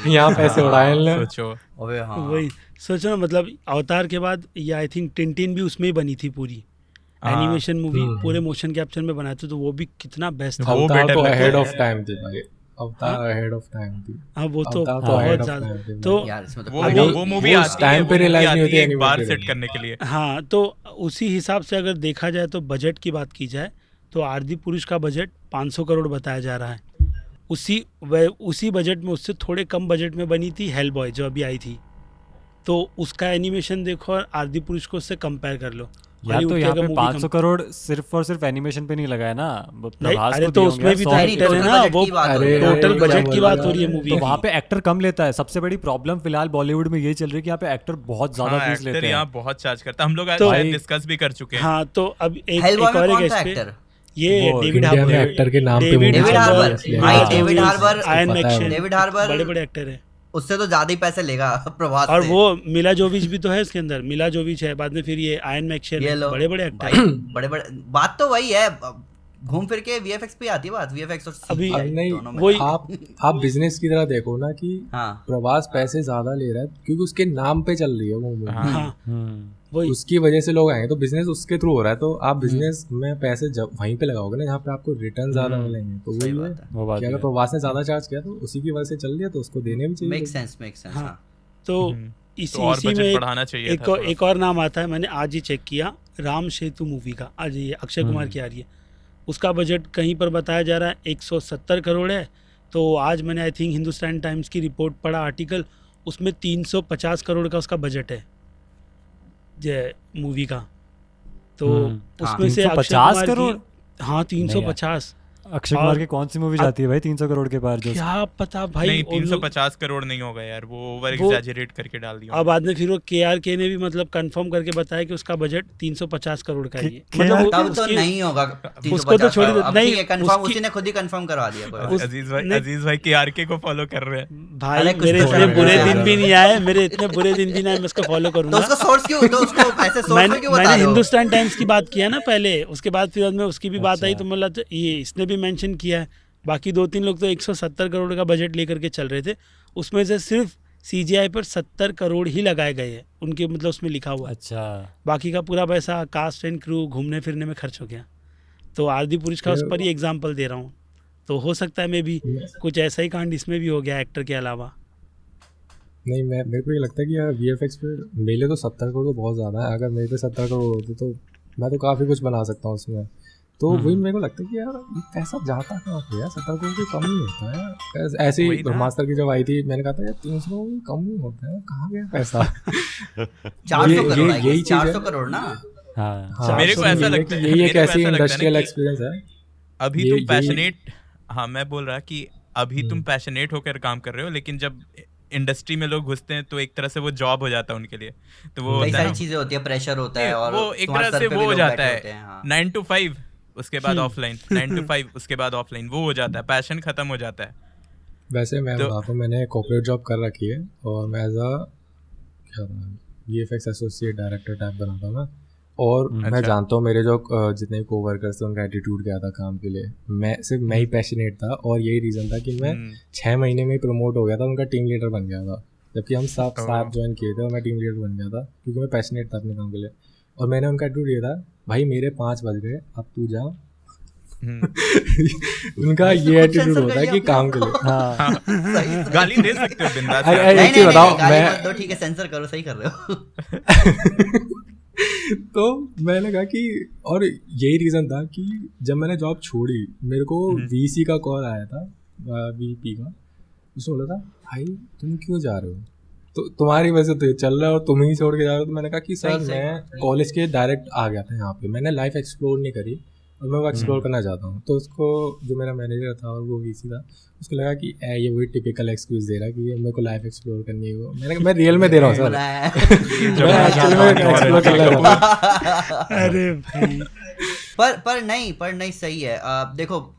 यहाँ पैसे उड़ाए सोचो। वही सोचो ना, मतलब अवतार के बाद ये आई थिंक टिंटिन भी उसमें ही बनी थी पूरी एनिमेशन मूवी, पूरे मोशन कैप्चर में बनाए थे, तो वो भी कितना बेस्ट था। वो बेटर अहेड ऑफ टाइम थी भाई, अवतार अहेड ऑफ टाइम थी। हाँ वो तो बहुत ज़्यादा, तो वो मूवी टाइम पे रियलाइज नहीं होती एक बार सेट करने के लिए। हाँ तो उसी हिसाब से अगर देखा जाए तो बजट की बात की जाए तो आदिपुरुष का बजट 500 करोड़ बताया जा रहा है। उसी बजट में उससे थोड़े कम बजट में बनी थी हेल बॉय जो अभी आई थी, तो उसका एनिमेशन देखो और आदिपुरुष को उससे कंपेयर कर लो। यार तो यहाँ पे 500 करोड़ सिर्फ और सिर्फ एनिमेशन पे नहीं लगाया ना, अरे तो उसमें भी तो एक्टर है ना, वो टोटल बजट की बात हो रही है मूवी। तो वहाँ पे एक्टर कम लेता है, सबसे बड़ी प्रॉब्लम फिलहाल बॉलीवुड में ये चल रही है कि यहाँ पे एक्टर बहुत ज्यादा फीस लेते हैं, यहाँ बहुत चार्ज करता है, हम लोग शायद डिस्कस भी कर चुके हैं। हाँ तो अब एक और एक एक्टर ये डेविड हार्बर एक्टर के नाम पे डेविड हार्बर बड़े बड़े एक्टर है, उससे तो ज्यादा ही पैसे लेगा प्रभास और वो मिला जोविच भी तो है इसके अंदर, मिला जोविच है, बाद में फिर ये आयन मैकशेल, बड़े बड़े एक्टर, बड़े बात तो वही है, घूम फिर के वीएफएक्स पे आती है बात, वीएफएक्स और अभी नहीं वही आप बिजनेस की तरह देखो ना कि प्रभास पैसे ज्यादा ले रहा है क्योंकि उसके नाम पे चल रही है वो मूवी। वही उसकी वजह से लोग आएंगे, तो बिजनेस उसके थ्रू हो रहा है, तो आप बिजनेस में पैसे जब वहीं पे लगाओगे ना जहाँ पे आपको रिटर्न ज्यादा मिलेंगे, तो वही है वो बात कि भी अगर है। प्रवास ने ज्यादा चार्ज किया तो उसी की वजह से चल रही है, तो उसको देने भी चाहिए। मेक सेंस हाँ। हाँ। तो तो इसी और इसी बजट में बढ़ाना चाहिए था थोड़ा एक और नाम आता है, मैंने आज ही चेक किया, राम सेतु मूवी का, आज ये अक्षय कुमार की आ रही है, उसका बजट कहीं पर बताया जा रहा है 170 करोड़ है। तो आज मैंने आई थिंक हिंदुस्तान टाइम्स की रिपोर्ट पढ़ा, आर्टिकल, उसमें 350 करोड़ का उसका बजट है ये मूवी का। तो उसमें से अक्षय 350 कुमार करोड़? की, हाँ 350। अक्षय कुमार की कौन सी मूवी जाती है भाई 300 करोड़ के पार? जो क्या पता भाई, नहीं, और लोग 350 करोड़ नहीं होगा यार, वो ओवर वो- एग्जैजरेट करके डाल दिया और बाद में फिर वो KRK ने भी मतलब कंफर्म करके बताया कि उसका बजट 350 करोड़ का ही है। KRK मतलब तब तो उसकी- नहीं होगा उसको तो छोड़ दो, अब नहीं, ठीक है, कंफर्म उसकी- उसी ने खुद ही कंफर्म करवा दिया कोई बात उस- नहीं। अजीज भाई KRK को फॉलो कर रहे हैं। भाई अरे कुछ मेरे तो इतने करना बुरे है दिन यार। भी नहीं आए, मेरे इतने बुरे दिन भी नहीं आए, मैं उसको फॉलो तो करूंगा। उसका सोर्स क्यों, तो उसको ऐसे सोर्स मैंने क्यों बता मैंने रहे हो? हिंदुस्तान टाइम्स की बात किया ना पहले, उसके बाद फिर में उसकी भी बात आई, अच्छा। तो मतलब ये इसने भी मेंशन किया है। बाकी 2-3 लोग तो 170 करोड़ का बजट लेकर के चल रहे थे, उसमें से सिर्फ CGI पर 70 करोड़ ही लगाए गए हैं उनके, मतलब उसमें लिखा हुआ है। अच्छा बाकी का पूरा पैसा कास्ट एंड क्रू घूमने फिरने में खर्च हो गया। तो आरती पुरुष का उस पर ही एग्जाम्पल दे रहा हूँ, तो हो सकता है मे भी कुछ ऐसा ही कांड इसमें भी हो गया एक्टर के अलावा। नहीं, मेरे को ये लगता है कि यार VFX पे मेरे लिए तो 70 करोड़ तो बहुत ज़्यादा है। अगर मेरे पे 70 करोड़ होते तो मैं तो काफ़ी कुछ बना सकता हूँ उसमें। तो वही मेरे को लगता है कि यार ये पैसा जाता कहाँ पे यार, 70 करोड़ तो कम ही होता है। ऐसे ही वही ना। ब्रह्मास्त्र की जब आई थी, मैंने कहा था यार 300 करोड़ कम ही होता है, कहाँ गया पैसा। 400 करोड़ यही चीज़ है। 400 करोड़ ना। हाँ हाँ, मेरे को तो ऐसा यही है लगता कि है- यही मेरे एक को ऐसी ऐसा लगता है ना इंडस्ट्रियल कि एक्सपीरियंस है। अभी ये- तुम यही- पैशनेट, हाँ मैं बोल रहा कि अभी तुम पैशनेट होकर काम कर रहे हो, लेकिन जब इंडस्ट्री में लोग घुसते हैं तो एक तरह से वो जॉब हो जाता है उनके लिए। तो वो कई होता है सारी ना, चीजें होती है, प्रेशर होता है, और वो एक तुम्हारे तरह सर से पे वो भी हो लोग जाता बैठे है होते हैं, हाँ। 9 to 5, उसके बाद ऑफलाइन, 9 to 5 उसके बाद ऑफलाइन, वो हो जाता है, पैशन खत्म हो जाता है। वैसे मैं तो- बताता हूँ, मैंने कॉर्पोरेट जॉब कर रखी है और मैं एज अ क्या था VFX एसोसिएट डायरेक्टर टाइप बना था मैं। और मैं अच्छा। जानता हूँ मेरे जो जितने कोवर्कर्स थे उनका एटीट्यूड क्या था काम के लिए। मैं ही पैशनेट था, और यही रीज़न था कि मैं 6 महीने में ही प्रमोट हो गया था, उनका टीम लीडर बन गया था। जबकि हम साथ ज्वाइन किए थे और मैं टीम लीडर बन गया था क्योंकि मैं पैशनेट था अपने काम के लिए। और मैंने उनका एटीट्यूड ये था, भाई मेरे 5 बज गए, अब तू जा। उनका ये एटीट्यूड होता है कि काम के लिए। हाँ सही गाली दे सकते हो बिंदास अरे, यार। नहीं एक चीज नहीं बताओ, नहीं, गाली मैं- मत दो, ठीक है, सेंसर करो, सही कर रहे हो। तो मैंने कहा कि, और यही रीज़न था कि जब मैंने जॉब छोड़ी मेरे को VC का कॉल आया था, VP का। उसने बोला था भाई तुम क्यों जा रहे हो, तो तुम्हारी वजह से तो ये चल रहा है और तुम ही छोड़ के जा रहे हो। तो मैंने कहा कि सर सही मैं कॉलेज के डायरेक्ट आ गया था यहाँ पे, मैंने लाइफ एक्सप्लोर नहीं करी और मैं वो एक्सप्लोर करना चाहता हूँ। तो उसको, जो मेरा मैनेजर था और वो VC था, उसको लगा कि ये वही टिपिकल एक्सक्यूज दे रहा है कि मेरे को लाइफ एक्सप्लोर करनी है। वो मैं रियल में दे रहा हूँ सर, बनाया है। मैं actually में explore करना चाहता हूँ। अरे भाई पर नहीं सही है। देखो,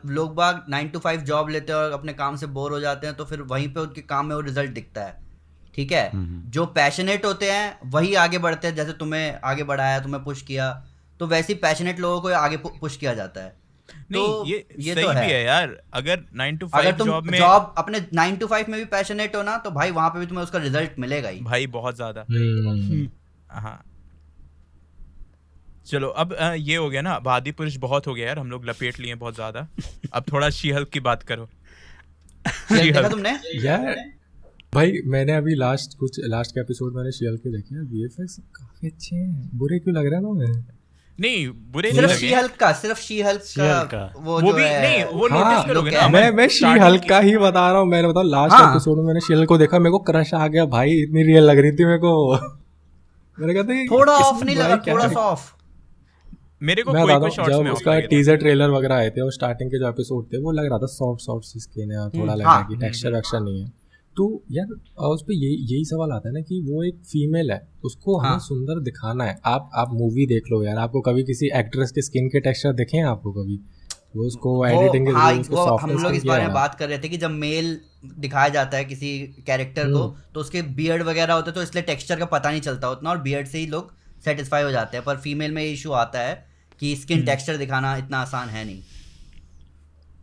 लोग बाग 9 to 5 जॉब लेते हैं और अपने काम से बोर हो जाते हैं, तो फिर वहीं पे उनके काम में वो रिजल्ट दिखता है। ठीक है, जो पैशनेट होते हैं वही आगे बढ़ते हैं। जैसे तुम्हें आगे बढ़ाया, तुम्हें पुश किया, तो वैसे ही पैशनेट लोगों को आगे पुश किया जाता है। नहीं, तो ये तो सही भी है यार। अगर 9 to 5 अगर तुम जॉब में जॉब अपने 9 to 5 में भी पैशनेट हो ना, तो भाई वहां पे भी तुम्हें उसका रिजल्ट मिलेगा ही। भाई बहुत ज्यादा। हाँ चलो, अब ये हो गया ना, अब आदि पुरुष बहुत हो गया यार, हम लोग लपेट लिए बहुत ज्यादा। अब थोड़ा शी हल्क की बात करो। देखा तुमने? यार भाई मैंने अभी लास्ट के एपिसोड मैंने शी हल्क के देखे हैं, VFX काफी अच्छे हैं। बुरे क्यों लग रहा है ना मैं? नहीं बुरे नहीं सिर्फ लगे। शी हल्क का, सिर्फ शी हल्क She-Hulk का का। वो वो जो भी है, नहीं, वो हाँ, नोटिस करोगे ना, मैं शी starting हल्क की- का ही बता रहा हूँ। मैंने बताऊँ लास्ट हाँ। एपिसोड में मैंने शी हल्क को देखा, मेरे को क्रश आ गया भाई, इतनी रियल लग रही थी मेरे को। मैंने कहा था थोड़ा ऑफ नहीं लगा, थोड़ा सा ऑफ। मेरे को मैं कोई बताता कोई हूँ, शॉट्स जब में उसका टीजर ट्रेलर वगैरह आए थे और स्टार्टिंग के जो एपिसोड थे, वो लग रहा था सॉफ्ट सी स्किन है और थोड़ा लग रहा है कि टेक्सचर वेक्सचर नहीं है। तो यार उस पर यही सवाल आता है ना कि वो एक फीमेल है, उसको हमें सुंदर दिखाना है। आप मूवी देख लो यार, आपको कभी किसी एक्ट्रेस के स्किन के टेक्सचर देखे हैं आपको कभी? वो उसको एडिटिंग के हाँ, जरिए उसको वो हम सॉफ्टनेस लोग इस किया बारे है। में बात कर रहे थे कि जब मेल दिखाया जाता है किसी कैरेक्टर को, तो उसके बियर्ड वगैरह होते हैं, तो इसलिए टेक्सचर का पता नहीं चलता उतना, और बियर्ड से ही लोग सेटिस्फाई हो जाते हैं। पर फीमेल में इशू आता है कि स्किन टेक्सचर दिखाना इतना आसान है नहीं।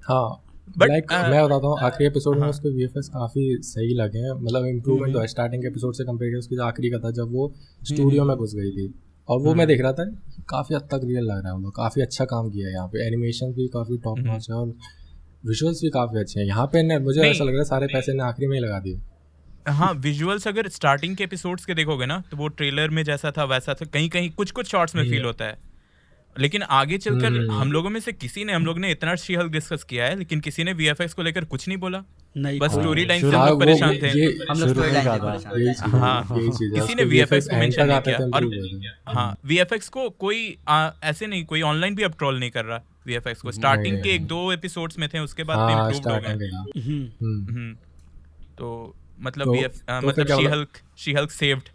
हाँ, But, लाइक मैं बताता हूँ आखिरी एपिसोड में उसके VFX काफ़ी सही लगे हैं, मतलब इम्प्रूवमेंट तो है स्टार्टिंग के एपिसोड से कंपेयर किया उसके जो आखिरी का था जब वो स्टूडियो में घुस गई थी, और वो मैं देख रहा था काफ़ी हद तक रियल लग रहा है, वो काफ़ी अच्छा काम किया है यहाँ पे, एनिमेशन भी काफ़ी टॉप नॉच है और विजुअल्स भी काफ़ी अच्छे हैं यहाँ पे। मुझे नहीं। ऐसा लग रहा है सारे पैसे ने आखिरी में ही लगा दिए। हाँ, विजुअल्स अगर स्टार्टिंग के एपिसोड्स के देखोगे ना तो वो ट्रेलर में जैसा था वैसा था, कहीं कहीं कुछ कुछ शॉट्स में फील होता है, लेकिन आगे चलकर हम लोगों में से किसी ने, हम लोग ने इतना शी हल्क डिस्कस किया है लेकिन किसी ने VFX को लेकर कुछ नहीं बोला, नहीं बस कोई स्टोरी नहीं। लाइन से शुरू- हम हाँ, लोग वो परेशान थे। हम लोग शुरू स्टोरी में लाइन कहा से था। परेशान यही थे। चीज़ है, हाँ, यही चीज़ है, किसी ने उसके VFX को end मेंशन तक नहीं आते किया, थे, और improve हुए थे। हाँ, VFX को कोई ऐसे नहीं, कोई ऑनलाइन भी अब ट्रोल नहीं कर रहा VFX को, स्टार्टिंग के 1-2 एपिसोड्स में थे, उसके बाद तो हाँ इम्प्रूव्ड हो स्टार्टिंग गए। के था। हम्म, तो मतलब तो फिर मतलब क्या शी हल्क सेव्ड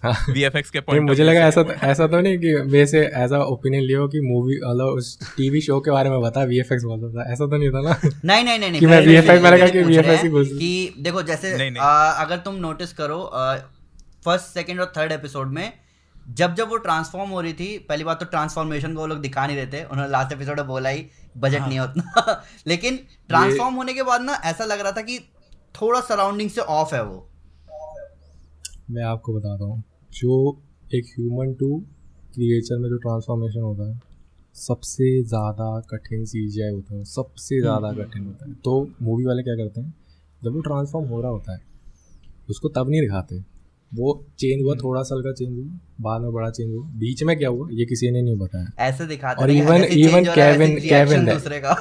हाँ। VFX के नहीं पॉइंट मुझे लगा ऐसा तो नहीं कि वैसे एज अ ओपिनियन लियो कि मूवी मतलब उस टीवी शो के बारे में बता VFX बोलता था, ऐसा तो नहीं था ना। नहीं कि मैं फिर VFX मैंने कहा कि पूछ रहे VFX ही हैं बोल कि देखो जैसे नहीं, नहीं। अगर तुम नोटिस करो फर्स्ट सेकंड और थर्ड एपिसोड में जब वो ट्रांसफॉर्म हो रही थी, पहली बात तो ट्रांसफॉर्मेशन को वो लोग दिखा नहीं रहे थे, उन्होंने लास्ट एपिसोड में बोला ही बजट नहीं है उतना लेकिन ट्रांसफॉर्म होने के बाद ना ऐसा लग रहा था कि थोड़ा सराउंडिंग से ऑफ है वो। मैं आपको बताता हूँ जो एक ह्यूमन टू क्रिएचर में जो ट्रांसफॉर्मेशन होता है सबसे ज़्यादा कठिन CGI होता है, सबसे ज़्यादा कठिन होता है। तो मूवी वाले क्या करते हैं जब वो ट्रांसफॉर्म हो रहा होता है उसको तब नहीं दिखाते, वो चेंज हुआ थोड़ा सा हल्का चेंज हुआ, बाद में बड़ा चेंज हुआ, बीच में क्या हुआ ये किसी ने नहीं बताया। ऐसे दिखाते और हैं कि जैसे even change हो रहा है, वैसे केविन reaction दूसरे का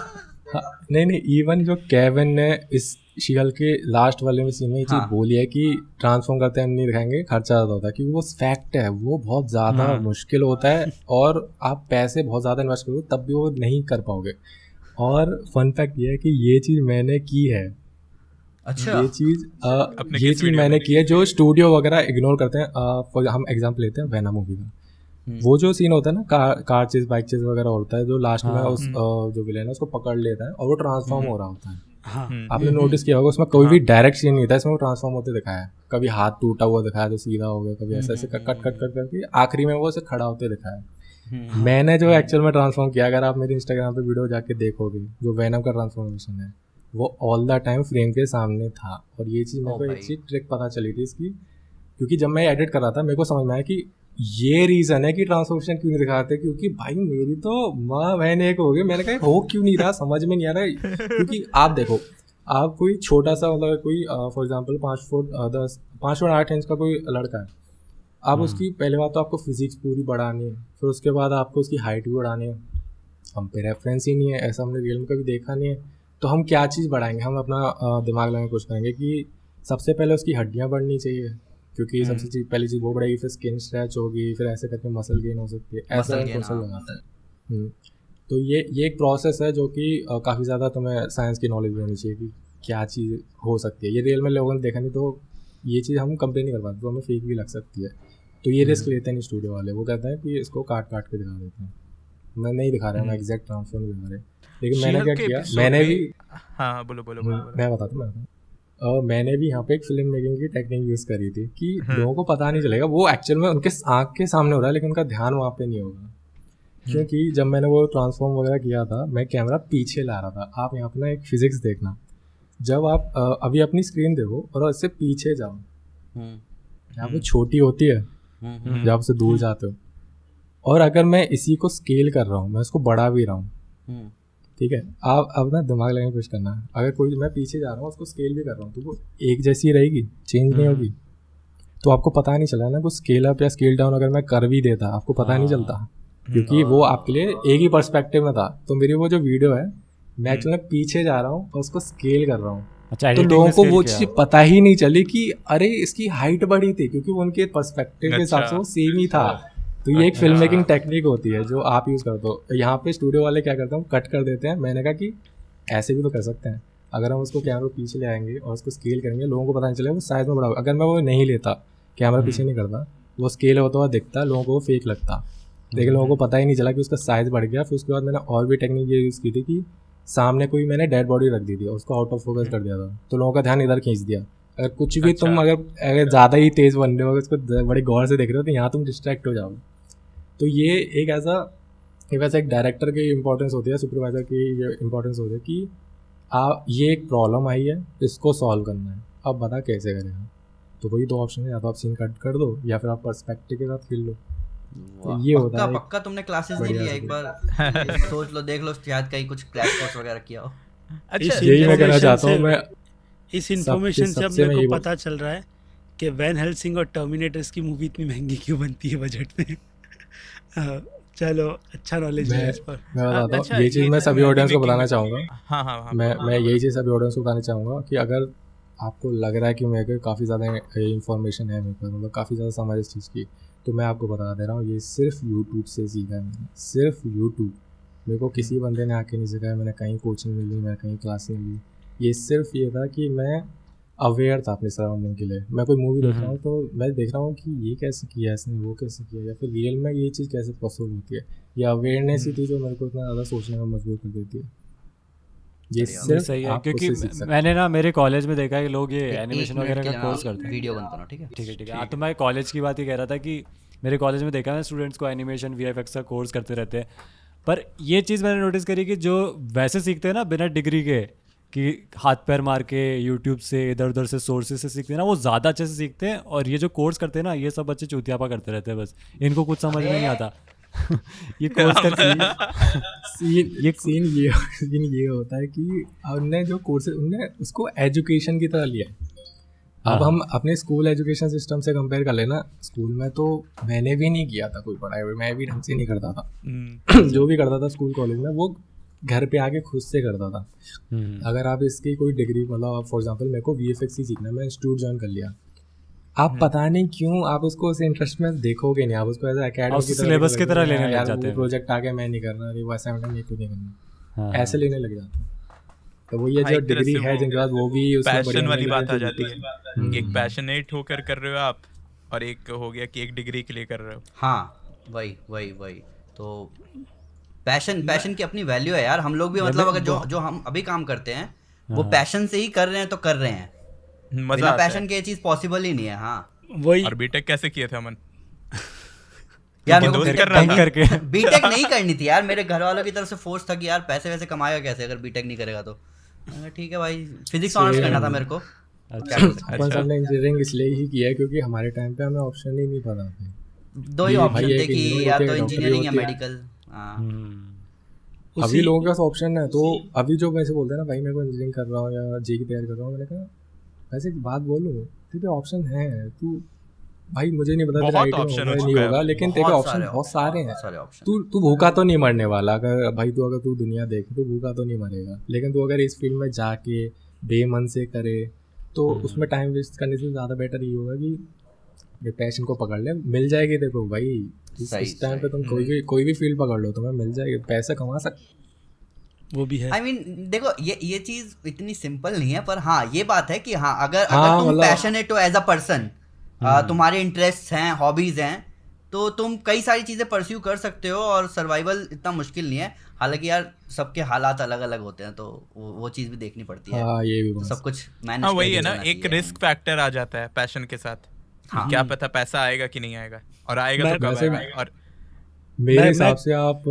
हाँ, नहीं इवन जो केविन ने इस शीहल के लास्ट वाले में सीन में ये चीज़ बोली है कि ट्रांसफॉर्म करते हैं हम नहीं दिखाएंगे, खर्चा ज़्यादा होता है, क्योंकि वो फैक्ट है, वो बहुत ज़्यादा मुश्किल होता है और आप पैसे बहुत ज़्यादा इन्वेस्ट करोगे तब भी वो नहीं कर पाओगे। और फन फैक्ट ये है कि ये चीज़ मैंने की है, अच्छा ये चीज़ मैंने की है जो स्टूडियो वगैरह इग्नोर करते हैं। हम एग्जाम्पल लेते हैं वेनम मूवी का, वो जो सीन होता है ना कार चेज बाइक चेज वगैरह होता है जो लास्ट में उस जो विलेन है उसको पकड़ लेता है और वो ट्रांसफॉर्म हो रहा होता है। आपने नोटिस किया होगा उसमें कोई भी डायरेक्ट सीन नहीं था, इसमें वो ट्रांसफॉर्म होते दिखाया है, कभी हाथ टूटा हुआ दिखाया तो सीधा हो गया, कभी ऐसे ऐसे कट करके आखिरी में वो ऐसे खड़ा होते दिखाया। मैंने जो एक्चुअल में ट्रांसफॉर्म किया, अगर आप मेरे इंस्टाग्राम पे वीडियो जाके देखोगे जो वेनम का ट्रांसफॉर्मेशन है वो ऑल द टाइम फ्रेम के सामने था। और ये चीज़ मेरे को एक चीज़ ट्रिक पता चली थी इसकी, क्योंकि जब मैं एडिट कर रहा था मेरे को समझ में आया कि ये रीज़न है कि ट्रांसफॉर्मेशन क्यों नहीं दिखाते, क्योंकि भाई मेरी तो माँ बहन एक हो गई, मैंने कहा हो क्यों नहीं रहा, समझ में नहीं आ रहा। क्योंकि आप देखो, आप कोई छोटा सा मतलब कोई फॉर एग्जांपल 5 फुट 8 इंच का कोई लड़का है, आप उसकी पहले बात तो आपको फिजिक्स पूरी बढ़ानी है, फिर उसके बाद आपको उसकी हाइट भी बढ़ानी है। हम पे रेफरेंस ही नहीं है, ऐसा हमने रियल में कभी देखा नहीं है, तो हम क्या चीज़ बढ़ाएंगे, हम अपना दिमाग लगाने की कोशिश करेंगे कि सबसे पहले उसकी हड्डियाँ बढ़नी चाहिए, क्योंकि सबसे पहली चीज़ वो बढ़ेगी, फिर स्किन स्ट्रेच होगी, फिर ऐसे करके मसल गेन हो सकती है, ऐसा प्रोसेस लगाता है। तो ये एक प्रोसेस है जो कि काफ़ी ज़्यादा तुम्हें साइंस की नॉलेज भी होनी चाहिए कि क्या चीज़ हो सकती है। ये रियल में लोगों ने देखा नहीं, तो ये चीज़ हम कंप्लेन नहीं कर पाते, तो हमें फेक भी लग सकती है। तो ये रिस्क लेते हैं स्टूडियो वाले, वो कहते हैं कि इसको काट के दिखा देते हैं। मैं नहीं दिखा रहा, मैं एग्जैक्ट ट्रांसफर नहीं दिखा रहे, लेकिन मैंने क्या किया, मैंने भी बोलो मैं बताता हूँ मैंने भी यहाँ पे एक फिल्म मेकिंग की टेक्निक यूज़ करी थी कि लोगों को पता नहीं चलेगा, वो एक्चुअल में उनके आँख के सामने हो रहा है लेकिन उनका ध्यान वहाँ पे नहीं होगा। क्योंकि जब मैंने वो ट्रांसफॉर्म वगैरह किया था मैं कैमरा पीछे ला रहा था। आप यहाँ पे ना एक फिजिक्स देखना, जब आप अभी अपनी स्क्रीन देखो और उससे पीछे जाओ, यहाँ पे छोटी होती है जब आप उससे दूर जाते हो, और अगर मैं इसी को स्केल कर रहा हूँ, मैं उसको बढ़ा भी रहा हूँ, ठीक है, आप अब ना दिमाग लगाने की कोशिश करना है, अगर कोई मैं पीछे जा रहा हूँ उसको स्केल भी कर रहा हूँ तो वो एक जैसी रहेगी, चेंज नहीं होगी। तो आपको पता नहीं चला ना, कुछ स्केल अप या स्केल डाउन अगर मैं कर भी देता आपको पता नहीं चलता, क्योंकि वो आपके लिए एक ही पर्सपेक्टिव में था। तो मेरी वो जो वीडियो है मैं एक्चुअली पीछे जा रहा हूँ और उसको स्केल कर रहा हूँ, तो लोगों को वो चीज़ पता ही नहीं चली कि अरे इसकी हाइट बढ़ी थी, क्योंकि उनके पर्सपेक्टिव के हिसाब से वो सेम ही था। तो ये एक फिल्म मेकिंग टेक्निक होती है जो आप यूज़ करते हो। यहाँ पे स्टूडियो वाले क्या करते हैं, कट कर देते हैं। मैंने कहा कि ऐसे भी तो कर सकते हैं, अगर हम उसको कैमरा पीछे ले आएंगे और उसको स्केल करेंगे, लोगों को पता नहीं चलेगा वो साइज़ में बड़ा होगा। अगर मैं वो नहीं लेता, कैमरा पीछे नहीं करता, वो स्केल होता हुआ दिखता, लोगों को वो फेक लगता, लेकिन लोगों को पता ही नहीं चला कि उसका साइज़ बढ़ गया। फिर उसके बाद मैंने और भी टेक्निक ये यूज़ की थी कि सामने कोई मैंने डेड बॉडी रख दी थी और उसको आउट ऑफ फोकस कर दिया था, तो लोगों का ध्यान इधर खींच दिया। अगर कुछ भी तुम अगर ज़्यादा ही तेज़ बन रहे हो, उसको बड़े गौर से देख रहे हो, तो यहाँ तुम डिस्ट्रैक्ट हो जाओगे। तो ये एक ऐसा कि वैसे एक डायरेक्टर की इंपॉर्टेंस होती है, सुपरवाइजर की ये इंपॉर्टेंस होती है कि ये एक प्रॉब्लम आई है, इसको सॉल्व करना है, अब बता कैसे करेगा। तो वही दो ऑप्शन है, या तो आप सीन कट कर दो या फिर आप पर्सपेक्टिव के साथ खेल लो। तो ये होता है। पक्का तुमने क्लासेस ले लिया एक बार, सोच लो, देख लो, शायद कहीं कुछ क्रैश कोर्स वगैरह किया हो। अच्छा यही मैं कहना चाहता हूँ। मैं इस इन्फॉर्मेशन से अब मेरे को पता चल रहा है कि वैन हेल्सिंग और टर्मिनेटर्स की मूवी इतनी महंगी क्यों बनती है बजट में। चलो, अच्छा नॉलेज है इस पर। मैं बताता हूँ, ये चीज़ मैं सभी ऑडियंस को बताना चाहूँगा। हाँ, मैं यही चीज़ सभी ऑडियंस को बताना चाहूँगा कि अगर आपको लग रहा है कि मेरे को काफ़ी ज़्यादा इन्फॉर्मेशन है मेरे पास, मतलब काफ़ी ज़्यादा समझ इस चीज़ की, तो मैं आपको बता दे रहा हूँ, ये सिर्फ यूट्यूब से सीखा है मैंने, सिर्फ यूट्यूब। मेरे को किसी बंदे ने आके नहीं सिखाया, मैंने कहीं कोचिंग नहीं ली, मैं कहीं क्लास नहीं ली। ये सिर्फ ये था कि मैं अवेयर था अपने सराउंडिंग के लिए। मैं कोई मूवी देख रहा हूँ तो मैं देख रहा हूँ कि ये कैसे किया इसने, वो कैसे किया, या फिर रियल में ये चीज़ कैसे पॉसिबल होती है। ये अवेयरनेस ही थी जो मेरे को इतना ज़्यादा सोचने में मजबूर कर देती है। ये सिर्फ सही है, आप क्योंकि उससे सीख सकते मैंने ना मेरे कॉलेज में देखा है कि लोग ये एक एनिमेशन मिनट वगैरह के का लिए कोर्स ना करते हैं। वीडियो बनता ना, ठीक है? ठीक है। हाँ, तो मैं कॉलेज की बात ही कह रहा था कि मेरे कॉलेज में देखा है स्टूडेंट्स को एनिमेशन VFX का कोर्स करते रहते हैं। पर ये चीज़ मैंने नोटिस करी कि जो वैसे सीखते हैं ना बिना डिग्री के, कि हाथ पैर मार के यूट्यूब से इधर उधर से सोर्सेज से सीखते हैं ना, वो ज़्यादा अच्छे से सीखते हैं। और ये जो कोर्स करते हैं ना, ये सब बच्चे चूतियापा करते रहते हैं, बस इनको कुछ समझ में नहीं आता। ये कोर्स करके सीन ये होता है कि उनने जो कोर्स उनने उसको एजुकेशन की तरह लिया है। अब हम अपने स्कूल एजुकेशन सिस्टम से कंपेयर कर लेना, स्कूल में तो मैंने भी नहीं किया था कोई पढ़ाई हुई, मैं भी ढंग से नहीं करता था। जो भी करता था स्कूल कॉलेज में वो घर पे आके खुद से करता था। अगर आप इसकी कोई डिग्री, मतलब फॉर एग्जांपल मेरे को VFX ही सीखना है, मैं इंस्टीट्यूट ज्वाइन कर लिया, आप पता नहीं क्यों आप उसको उस इंटरेस्ट में देखोगे नहीं, आप उसको एज एकेडमी की सिलेबस की तरह लेने लग जाते हैं। प्रोजेक्ट आगे मैं नहीं करना, वो असाइनमेंट ये क्यों नहीं करना, ऐसे लेने लग जाते हैं। तो वो ये जो डिग्री है जिनके पास, वो भी पैशन वाली बात आ जाती है। एक पैशनेट होकर कर रहे हो आप, और एक हो गया कि एक डिग्री के लिए कर रहे हो। हाँ, वही तो पैशन की अपनी वैल्यू है यार। हम लोग भी मतलब अगर जो हम अभी काम करते हैं वो पैशन से ही कर रहे हैं तो कर रहे हैं, मजा पैशन के ये चीज पॉसिबल ही नहीं है। हाँ, वही। और बीटेक कैसे किए थे अमन? यार मेरे को बीटेक नहीं करनी थी यार, मेरे घर वालों की तरफ से फोर्स था कि यार पैसे वैसे कमाएगा कैसे अगर बीटेक नहीं करेगा तो। ठीक है भाई, फिजिक्स ऑनर्स करना था मेरे को। अपन सबने इंजीनियरिंग इसलिए ही किया क्योंकि हमारे टाइम पे हमें ऑप्शन ही नहीं पता थे, दो ही ऑप्शन थे कि या तो इंजीनियरिंग या मेडिकल। अभी लोगों के पास ऑप्शन है, तो अभी जो वैसे बोलते हैं ना भाई मेरे को इंजीनियरिंग कर रहा हूँ या जेई की तैयारी कर रहा हूँ, मैंने कहा वैसे एक बात बोलूँ, ठीक है ऑप्शन है, तू भाई मुझे नहीं पता तेरा ऑप्शन नहीं होगा, लेकिन तेरे ऑप्शन बहुत सारे हैं। तू भूखा तो नहीं मरने वाला, अगर तू दुनिया देखे तो भूखा तो नहीं मरेगा, लेकिन तू अगर इस फील्ड में जाके बेमन से करे तो उसमें टाइम वेस्ट करने से ज़्यादा बेटर ये होगा कि पैशन को पकड़ ले, मिल जाएगी। देखो भाई इस टाइम पे तुम कोई भी फील्ड पकड़ लो, तुम्हें मिल जाएगी, पैसे कमा सकते, वो भी है। I mean, देखो ये चीज इतनी सिंपल नहीं है, पर हाँ ये बात है कि हाँ अगर तुम पैशनेट हो एज अ पर्सन, तुम्हारे इंटरेस्ट हैं, हॉबीज हैं, तो तुम कई सारी चीजें परस्यू कर सकते हो और सर्वाइवल इतना मुश्किल नहीं है। हालांकि यार सबके हालात अलग अलग होते हैं, तो वो चीज भी देखनी पड़ती है। ये भी तो सब कुछ मैनेज हाँ वही है ना, एक रिस्क फैक्टर आ जाता है पैशन के साथ। हाँ। क्या पता पैसा आएगा कि नहीं आएगा, और आएगा तो कब आएगा। और मेरे हिसाब से आप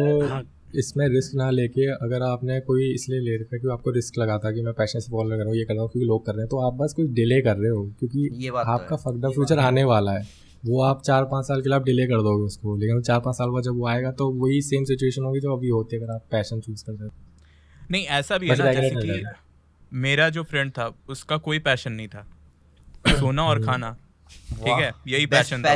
इसमें रिस्क ना लेके, अगर आपने कोई इसलिए ले रखा है कि आपको रिस्क लगा था कि मैं पैशन से फॉलो कर रहा हूँ, ये कर रहा हूँ क्योंकि लोग कर रहे हैं, तो आप बस कुछ डिले कर रहे हो, क्योंकि आपका फकड़ा फ्यूचर आने वाला है। वो आप 4-5 साल के लिए आप डिले कर दोगे उसको, लेकिन 4-5 साल बाद जब वो आएगा तो वही सेम सिचुएशन होगी जो अभी होती है अगर आप पैशन चूज कर रहे हो। नहीं ऐसा भी है ना, जैसे कि मेरा जो फ्रेंड था उसका कोई पैशन नहीं था, सोना और खाना, ठीक है, यही पैशन था।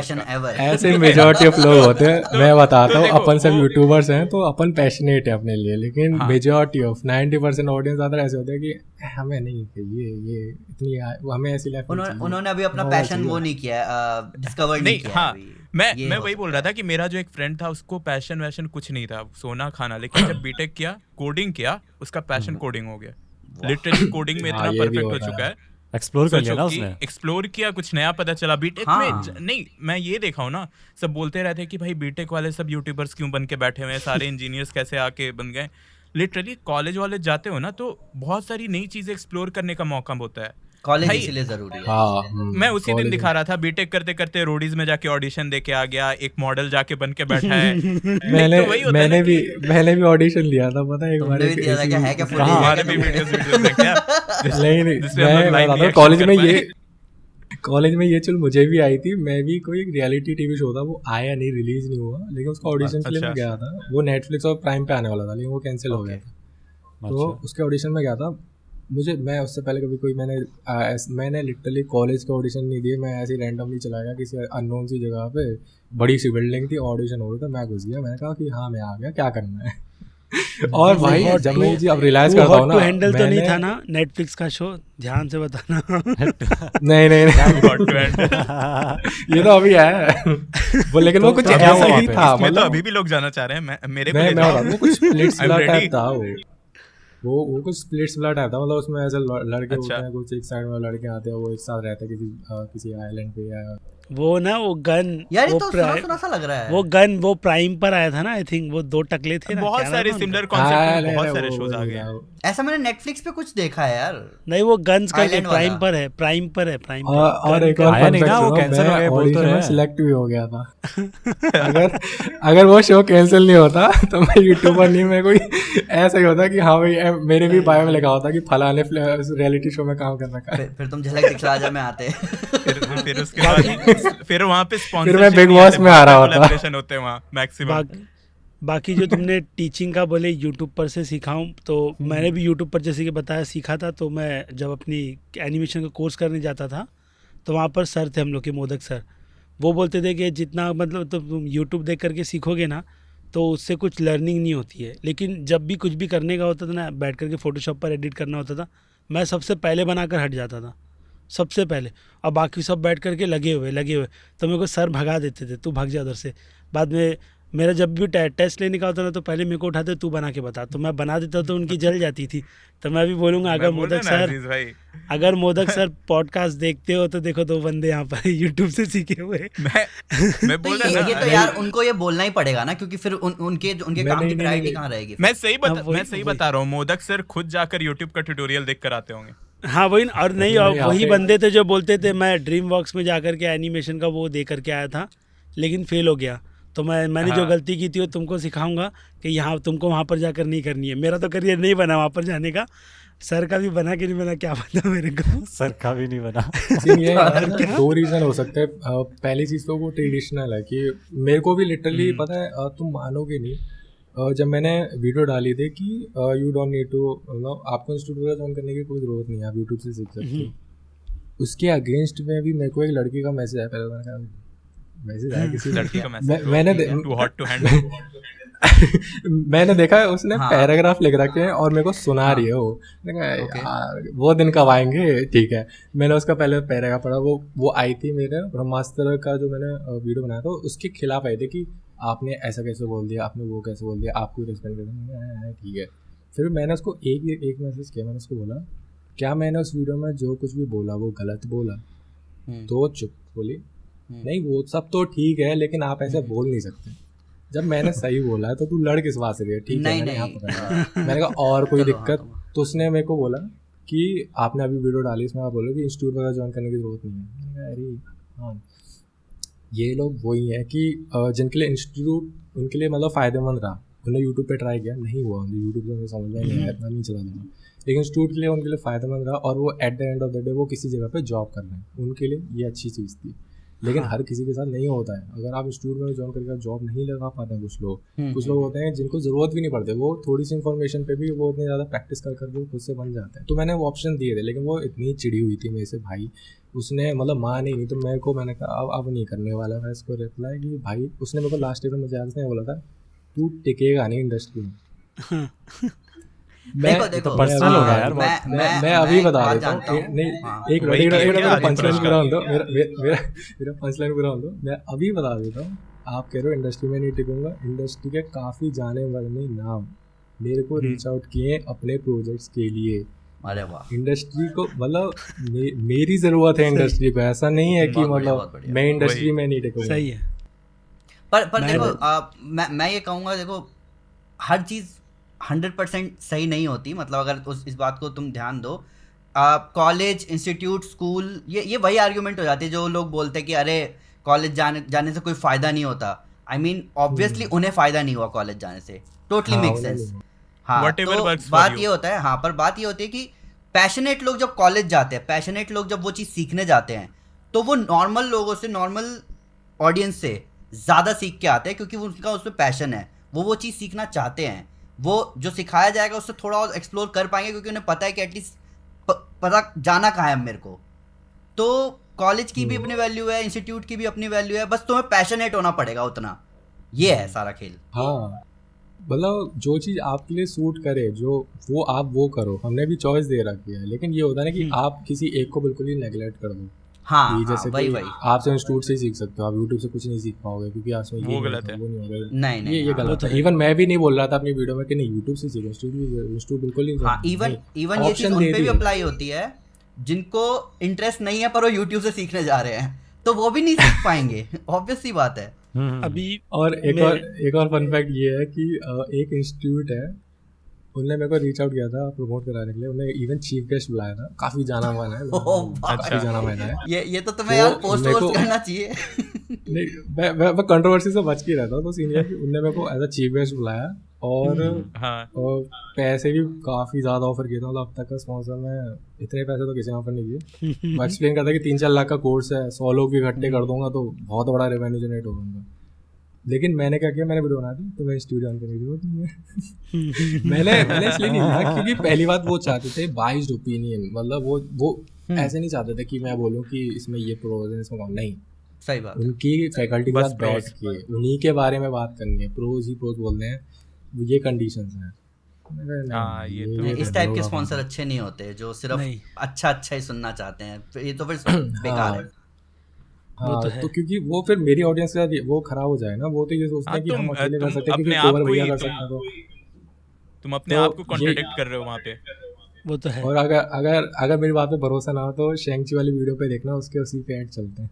ऐसे मेजॉरिटी ऑफ लोग होते हैं। मैं बताता हूँ, अपन सब यूट्यूबर्स हैं तो अपन पैशनेट है अपने लिए, लेकिन मेजॉरिटी ऑफ 90% ऑडियंस अदर ऐसे होते हैं कि हमें नहीं, ये इतनी हमें ऐसी लाइफ। उन्होंने अभी अपना पैशन वो नहीं किया, डिस्कवर नहीं किया। हाँ, मैं वही बोल रहा था कि मेरा जो एक फ्रेंड था उसको पैशन वैशन कुछ नहीं था, सोना खाना, लेकिन जब बीटेक किया, कोडिंग किया, उसका पैशन कोडिंग हो गया। लिटरली कोडिंग में इतना परफेक्ट हो चुका है, एक्सप्लोर कर लिया ना उसने, एक्सप्लोर किया, कुछ नया पता चला बीटेक में। नहीं मैं ये देखा हूँ ना, सब बोलते रहते हैं कि भाई बीटेक वाले सब यूट्यूबर्स क्यों बन के बैठे हुए हैं, सारे इंजीनियर्स कैसे आके बन गए। लिटरली कॉलेज वाले जाते हो ना तो बहुत सारी नई चीजें एक्सप्लोर करने का मौका होता है। कॉलेज भाई, इसीलिए जरूरी है। हाँ मैं उसी दिन दिखा रहा था बीटेक करते करते रोडीज में जाके ऑडिशन दे के आ गया, एक मॉडल जाके बन के बैठा है। मैंने तो वही होता है ना मैंने भी ऑडिशन दिया था, पता है एक बार। तुमने भी दिया था क्या? है क्या फुटेज? हमारे भी वीडियोस है क्या? नहीं जिसमें हम लोग मैं live बताता हूँ, reaction कॉलेज में ये चल मुझे भी आई थी। मैं भी कोई रियलिटी टीवी शो था, वो आया नहीं, रिलीज नहीं हुआ, लेकिन उसका ऑडिशन के लिए मैं गया था। वो नेटफ्लिक्स और प्राइम पे आने वाला था, लेकिन वो कैंसिल हो गया था। तो उसके ऑडिशन में गया था। मैं उससे पहले कभी कोई मैंने लिटरली कॉलेज का ऑडिशन नहीं दिए। मैं ऐसे ही रैंडमली चला गया किसी अननोन सी जगह पे, बड़ी सी बिल्डिंग थी, ऑडिशन हो रहा था, मैं घुस गया। मैंने कहा कि हाँ मैं आ गया, क्या करना है। और भाई जब मैं जी अब रियलाइज करता हूँ ना, हैंडल तो नहीं था ना नेटफ्लिक्स का शो, ध्यान से बताना। नहीं ये तो अभी है वो, लेकिन वो कुछ ऐसा ही था। मैं तो अभी भी लोग जाना चाह रहे हैं, मेरे को ले मैं जाओ। वो कुछ स्प्लिट्स वाला I'm ready. टाइप था वो कुछ स्प्लिट्स वाला टाइप था। मतलब उसमें ऐसे लड़के होते हैं, कुछ एक साइड में लड़के आते हैं, वो एक साथ रहते हैं किसी आइलैंड पे या वो ना वो गन, यार ये वो तो सुना सा लग रहा है। वो गन वो प्राइम पर आया था ना, आई थिंक वो 2 टकले थे ना। बहुत सारे सिमिलर कॉन्सेप्ट में बहुत सारे शोज आ गए। ऐसा मैंने नेटफ्लिक्स पे कुछ देखा है यार। नहीं वो गन्स का Island प्राइम वाला। पर है, प्राइम पर है, प्राइम पर। और एक और आया नहीं ना, वो फन कैंसिल हो गया बोल तो रहे हैं। सिलेक्ट भी हो गया था। अगर वो शो कैंसिल नहीं होता तो मैं यूट्यूबर नहीं, मैं कोई ऐसा ही होता कि हाँ भाई मेरे भी बायो में लिखा होता कि फलाने रियलिटी शो में काम कर रखा है। फिर तुम झलक दिखला जा में आते। फिर उसके बाद फिर वहाँ पे फिर मैं बिग बॉस में आ रहा होता। कोलैबोरेशन होते हैं वहाँ मैक्सिमम। बाकी जो तुमने टीचिंग का बोले यूट्यूब पर से सीखा हूँ, तो मैंने भी यूट्यूब पर जैसे कि बताया सीखा था। तो मैं जब अपनी एनिमेशन का कोर्स करने जाता था तो वहाँ पर सर थे हम लोग के, मोदक सर। वो बोलते थे कि जितना मतलब तो तुम यूट्यूब देख करके सीखोगे ना तो उससे कुछ लर्निंग नहीं होती है, लेकिन जब भी कुछ भी करने का होता था ना, बैठ करके फ़ोटोशॉप पर एडिट करना होता था, मैं सबसे पहले बनाकर हट जाता था, सबसे पहले। और बाकी सब बैठ करके लगे हुए तो मेरे को सर भगा देते थे, तू भाग जा उधर से। बाद में मेरा जब भी टेस्ट लेने का होता ना तो पहले मेरे को उठाते, तू बना के बता, तो मैं बना देता तो उनकी जल जाती थी। तो मैं भी बोलूँगा अगर मोदक सर पॉडकास्ट देखते हो तो देखो 2 बंदे यहाँ पर यूट्यूब से सीखे हुए। मैं बोल रहा ये तो यार उनको ये बोलना ही पड़ेगा ना, क्योंकि फिर उनके काम की प्रायोरिटी कहाँ रहेगी? मैं सही बता रहा हूँ, मोदक सर खुद जाकर यूट्यूब का ट्यूटोरियल देख कर आते होंगे। हाँ वही, और नहीं, और वही बंदे थे जो बोलते थे मैं ड्रीम वर्क्स में जाकर के एनिमेशन का वो दे करके आया था, लेकिन फेल हो गया। तो मैंने जो गलती की थी वो तुमको सिखाऊंगा कि यहाँ तुमको वहाँ पर जाकर नहीं करनी है। मेरा तो करियर नहीं बना वहाँ पर जाने का, सर का भी बना कि नहीं बना क्या पता मेरे को। सर का भी नहीं बना। ये 2 रीज़न हो सकते हैं। पहली चीज़ तो वो ट्रेडिशनल है कि मेरे को भी लिटरली पता है, तुम मानोगे नहीं, जब मैंने वीडियो डाली थी कि यू डोंट नीड टू, आपको इंस्टीट्यूट ज्वाइन करने की कोई ज़रूरत नहीं है, आप यूट्यूब से सीख सकते हो। उसके अगेंस्ट में भी मेरे को एक लड़की का मैसेज आया। पहले मैंने कहा मैसेज आया किसी लड़की का मैसेज, मैंने टू हॉट टू हैंडल। मैंने देखा उसने पैराग्राफ लिख रखे हैं और मेरे को सुना रही है वो। यार वो दिन कब आएंगे। ठीक है, मैंने उसका पहले पैराग्राफ पढ़ा। वो आई थी मेरे ब्रह्मास्त्र का जो मैंने वीडियो बनाया था उसके खिलाफ आई थी कि आपने ऐसा कैसे बोल दिया, आपने वो कैसे बोल दिया, आपको रिस्पेक्ट करना। ठीक है, फिर मैंने उसको एक मैसेज किया। मैंने उसको बोला क्या मैंने उस वीडियो में जो कुछ भी बोला वो गलत बोला? तो चुप बोली नहीं वो सब तो ठीक है, लेकिन आप ऐसे बोल नहीं सकते। जब मैंने सही बोला है तो तू लड़ किस बात से रही है? ठीक है, मैंने यहाँ पकड़ा। मैंने कहा और कोई दिक्कत? तो उसने मेरे को बोला कि आपने अभी वीडियो डाली, इसमें आप बोलो कि इंस्टीट्यूट वगैरह ज्वाइन करने की जरूरत नहीं है। मैंने कहा अरे हाँ, ये लोग वही हैं कि जिनके लिए इंस्टीट्यूट उनके लिए मतलब फ़ायदेमंद रहा, उन्हें यूट्यूब पे ट्राई किया, नहीं हुआ उन्हें यूट्यूब से समझ में नहीं आया, इतना नहीं चला देना, लेकिन इंस्टीट्यूट के लिए उनके लिए फ़ायदेमंद रहा और वो at the end of the day वो किसी जगह पे जॉब कर रहे हैं, उनके लिए ये अच्छी चीज़ थी। लेकिन हर किसी के साथ नहीं होता है। अगर आप इंस्टीट्यूट में ज्वाइन करके जॉब नहीं लगा पाते हैं, कुछ लोग होते हैं जिनको ज़रूरत भी नहीं पड़ती, वो थोड़ी सी इन्फॉर्मेशन पे भी वो इतनी ज़्यादा प्रैक्टिस कर वो खुद से बन जाते हैं। तो मैंने वो ऑप्शन दिए थे, लेकिन वो इतनी चिड़ी हुई थी मेरे से भाई, उसने मतलब माने नहीं। तो मैंने कहा अब नहीं करने वाला। मैं इसको रिप्लाई कि भाई उसने मेरे को लास्ट टाइम मुझे याद नहीं बोला था तू टिकेगा नहीं इंडस्ट्री में। देखो पर्सनल हो गया यार। मैं अभी बता देता हूँ। नहीं एक मेरा पंचलाइन पूरा हो दो, मेरा पंचलाइन पूरा हो दो। मैं अभी बता देता हूँ। आप कह रहे हो इंडस्ट्री में नहीं टिकूंगा, इंडस्ट्री के काफ़ी जाने वाले नाम मेरे को रीच आउट किए अपने प्रोजेक्ट्स के लिए। अरे वाह, इंडस्ट्री को मतलब मेरी ज़रूरत है इंडस्ट्री को, ऐसा नहीं है कि मतलब मैं इंडस्ट्री में नहीं टिकूंगा। सही है। पर देखो मैं ये कहूँगा, देखो हर चीज़ 100% सही नहीं होती। मतलब अगर इस बात को तुम ध्यान दो, कॉलेज, इंस्टीट्यूट, स्कूल, ये वही आर्ग्यूमेंट हो जाती है जो लोग बोलते हैं कि अरे कॉलेज जाने से कोई फ़ायदा नहीं होता। आई मीन ऑब्वियसली उन्हें फ़ायदा नहीं हुआ कॉलेज जाने से, टोटली मेक सेंस। हाँ, Whatever तो works for बात you. ये होता है, हाँ, पर बात ये होती है कि पैशनेट लोग जब कॉलेज जाते हैं, पैशनेट लोग जब वो चीज़ सीखने जाते हैं, तो वो नॉर्मल लोगों से, नॉर्मल ऑडियंस से ज़्यादा सीख के आते हैं, क्योंकि उनका उसमें पैशन है, वो चीज़ सीखना चाहते हैं, वो जो सिखाया जाएगा उससे थोड़ा और एक्सप्लोर कर पाएंगे, क्योंकि उन्हें पता है कि एटलीस्ट पता जाना कहाँ है मेरे को। तो कॉलेज की भी अपनी वैल्यू है, इंस्टीट्यूट की भी अपनी वैल्यू है, बस तुम्हें पैशनेट होना पड़ेगा उतना, ये है सारा खेल। हाँ, मतलब जो चीज़ आपके लिए सूट करे, जो वो आप वो करो, हमने भी चॉइस दे रखी है, लेकिन ये होता है ना कि आप किसी एक को बिल्कुल ही नेगलेक्ट कर दो। हाँ, कि जैसे वही कि वही आप से इंस्टीट्यूट से ही सीख सकते हो, आप यूट्यूब से कुछ नहीं सीख पाओगे, क्योंकि आप वो गलत है। वो नहीं होगा। नहीं, ये हाँ, गलत है। इवन मैं भी नहीं बोल रहा था अपनी वीडियो में कि नहीं यूट्यूब से सीखो, इंस्टीट्यूट बिल्कुल नहीं। हाँ, इवन ये चीज़ उन पे भी अप्लाई होती है जिनको इंटरेस्ट नहीं है पर वो यूट्यूब से सीखने जा रहे हैं, तो वो भी नहीं सीख पाएंगे, ऑब्वियस सी बात है। अभी और एक और फन फैक्ट ये है कि एक इंस्टीट्यूट है, उनने मेरे को रीच आउट किया था प्रमोट कराने के लिए, उन्हें इवन चीफ गेस्ट बुलाया था, काफी जाना माना है, काफी जाना माना है। ये तो तुम्हें यार पोस्ट मेरे को- करना चाहिए। नहीं, मैं कंट्रोवर्सी से बच के रहता हूँ, तो सीनियर उनने मेरे को एज अ चीफ गेस्ट बुलाया, और और पैसे भी काफ़ी ज़्यादा ऑफर किए थे। मतलब अब तक का स्पॉन्सर में इतने पैसे तो किसी ने ऑफर नहीं किए। वो एक्सप्लेन करता कि 3-4 लाख का कोर्स है, 100 लोग भी इकट्ठे कर दूंगा तो बहुत बड़ा रेवेन्यू जनरेट होगा उनका। लेकिन मैंने क्या किया, मैंने वीडियो बना दी, तो मैं स्टूडियो ऑन करने की जरूरत नहीं है। मैंने इसलिए नहीं बनाया क्योंकि पहली बात वो चाहते थे बाइज्ड ओपिनियन, मतलब वो ऐसे नहीं चाहते थे कि मैं बोलूँ कि इसमें ये प्रोज है, इसमें कौन नहीं। सही बात। उनकी फैकल्टी के साथ बैठ के उन्हीं के बारे में बात करनी है, प्रोज ही प्रोज बोलते हैं, ये कंडीशंस हैं। इस टाइप के स्पॉन्सर अच्छे नहीं होते जो सिर्फ अच्छा ही सुनना चाहते हैं, ये तो फिर बेकार है। हाँ, तो क्योंकि वो फिर मेरी ऑडियंस का वो खराब हो जाए ना, वो तो ये सोचते हैं कि हम अकेले कर सकते हैं, क्योंकि कोवर भैया कर सकते हैं, तो तुम अपने आप को कॉन्ट्रडिक्ट कर रहे हो वहाँ पे। वो तो है। और अगर मेरी बात पे भरोसा ना हो तो शेंगची वाली वीडियो पे देखना, उसके उसी पे ऐड चलते हैं।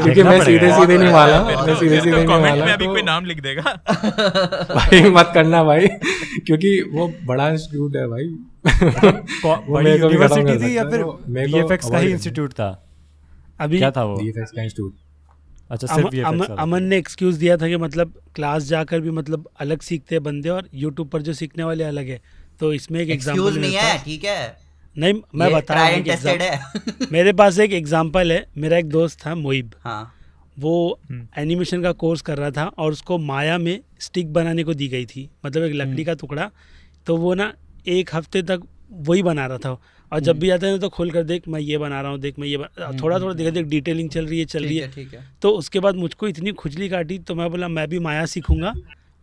क्योंकि मैं सीधे नहीं माला, मैं सीधे नहीं कमेंट माला, में अभी कोई नाम लिख देगा। भाई मत करना भाई, क्योंकि वो बड़ा इंस्टीट्यूट है भाई। बड़ी यूनिवर्सिटी थी या फिर वीएफएक्स का ही इंस्टीट्यूट था? अभी क्या था वो? वीएफएक्स का इंस्टीट्यूट। अच्छा, सिर्फ वीएफएक्स। अमन ने एक्सक्यूज दिया था कि मतलब क्लास जाकर भी मतलब अलग सीखते हैं बंदे, और यूट्यूब पर जो सीखने वाले अलग है। तो इसमें एक एक्सक्यूज नहीं है, ठीक है, नहीं मैं बता रहा हूँ, मेरे पास एक एग्जांपल है। मेरा एक दोस्त था मोइब, हाँ, वो एनिमेशन का कोर्स कर रहा था और उसको माया में स्टिक बनाने को दी गई थी, मतलब एक लकड़ी का टुकड़ा। तो वो ना 1 हफ्ते तक वही बना रहा था, और जब भी आता है तो खोल कर देख मैं ये बना रहा हूँ, देख मैं ये थोड़ा देखा, देख डिटेलिंग चल रही है। ठीक है। तो उसके बाद मुझको इतनी खुजली काटी, तो मैं बोला मैं भी माया सीखूंगा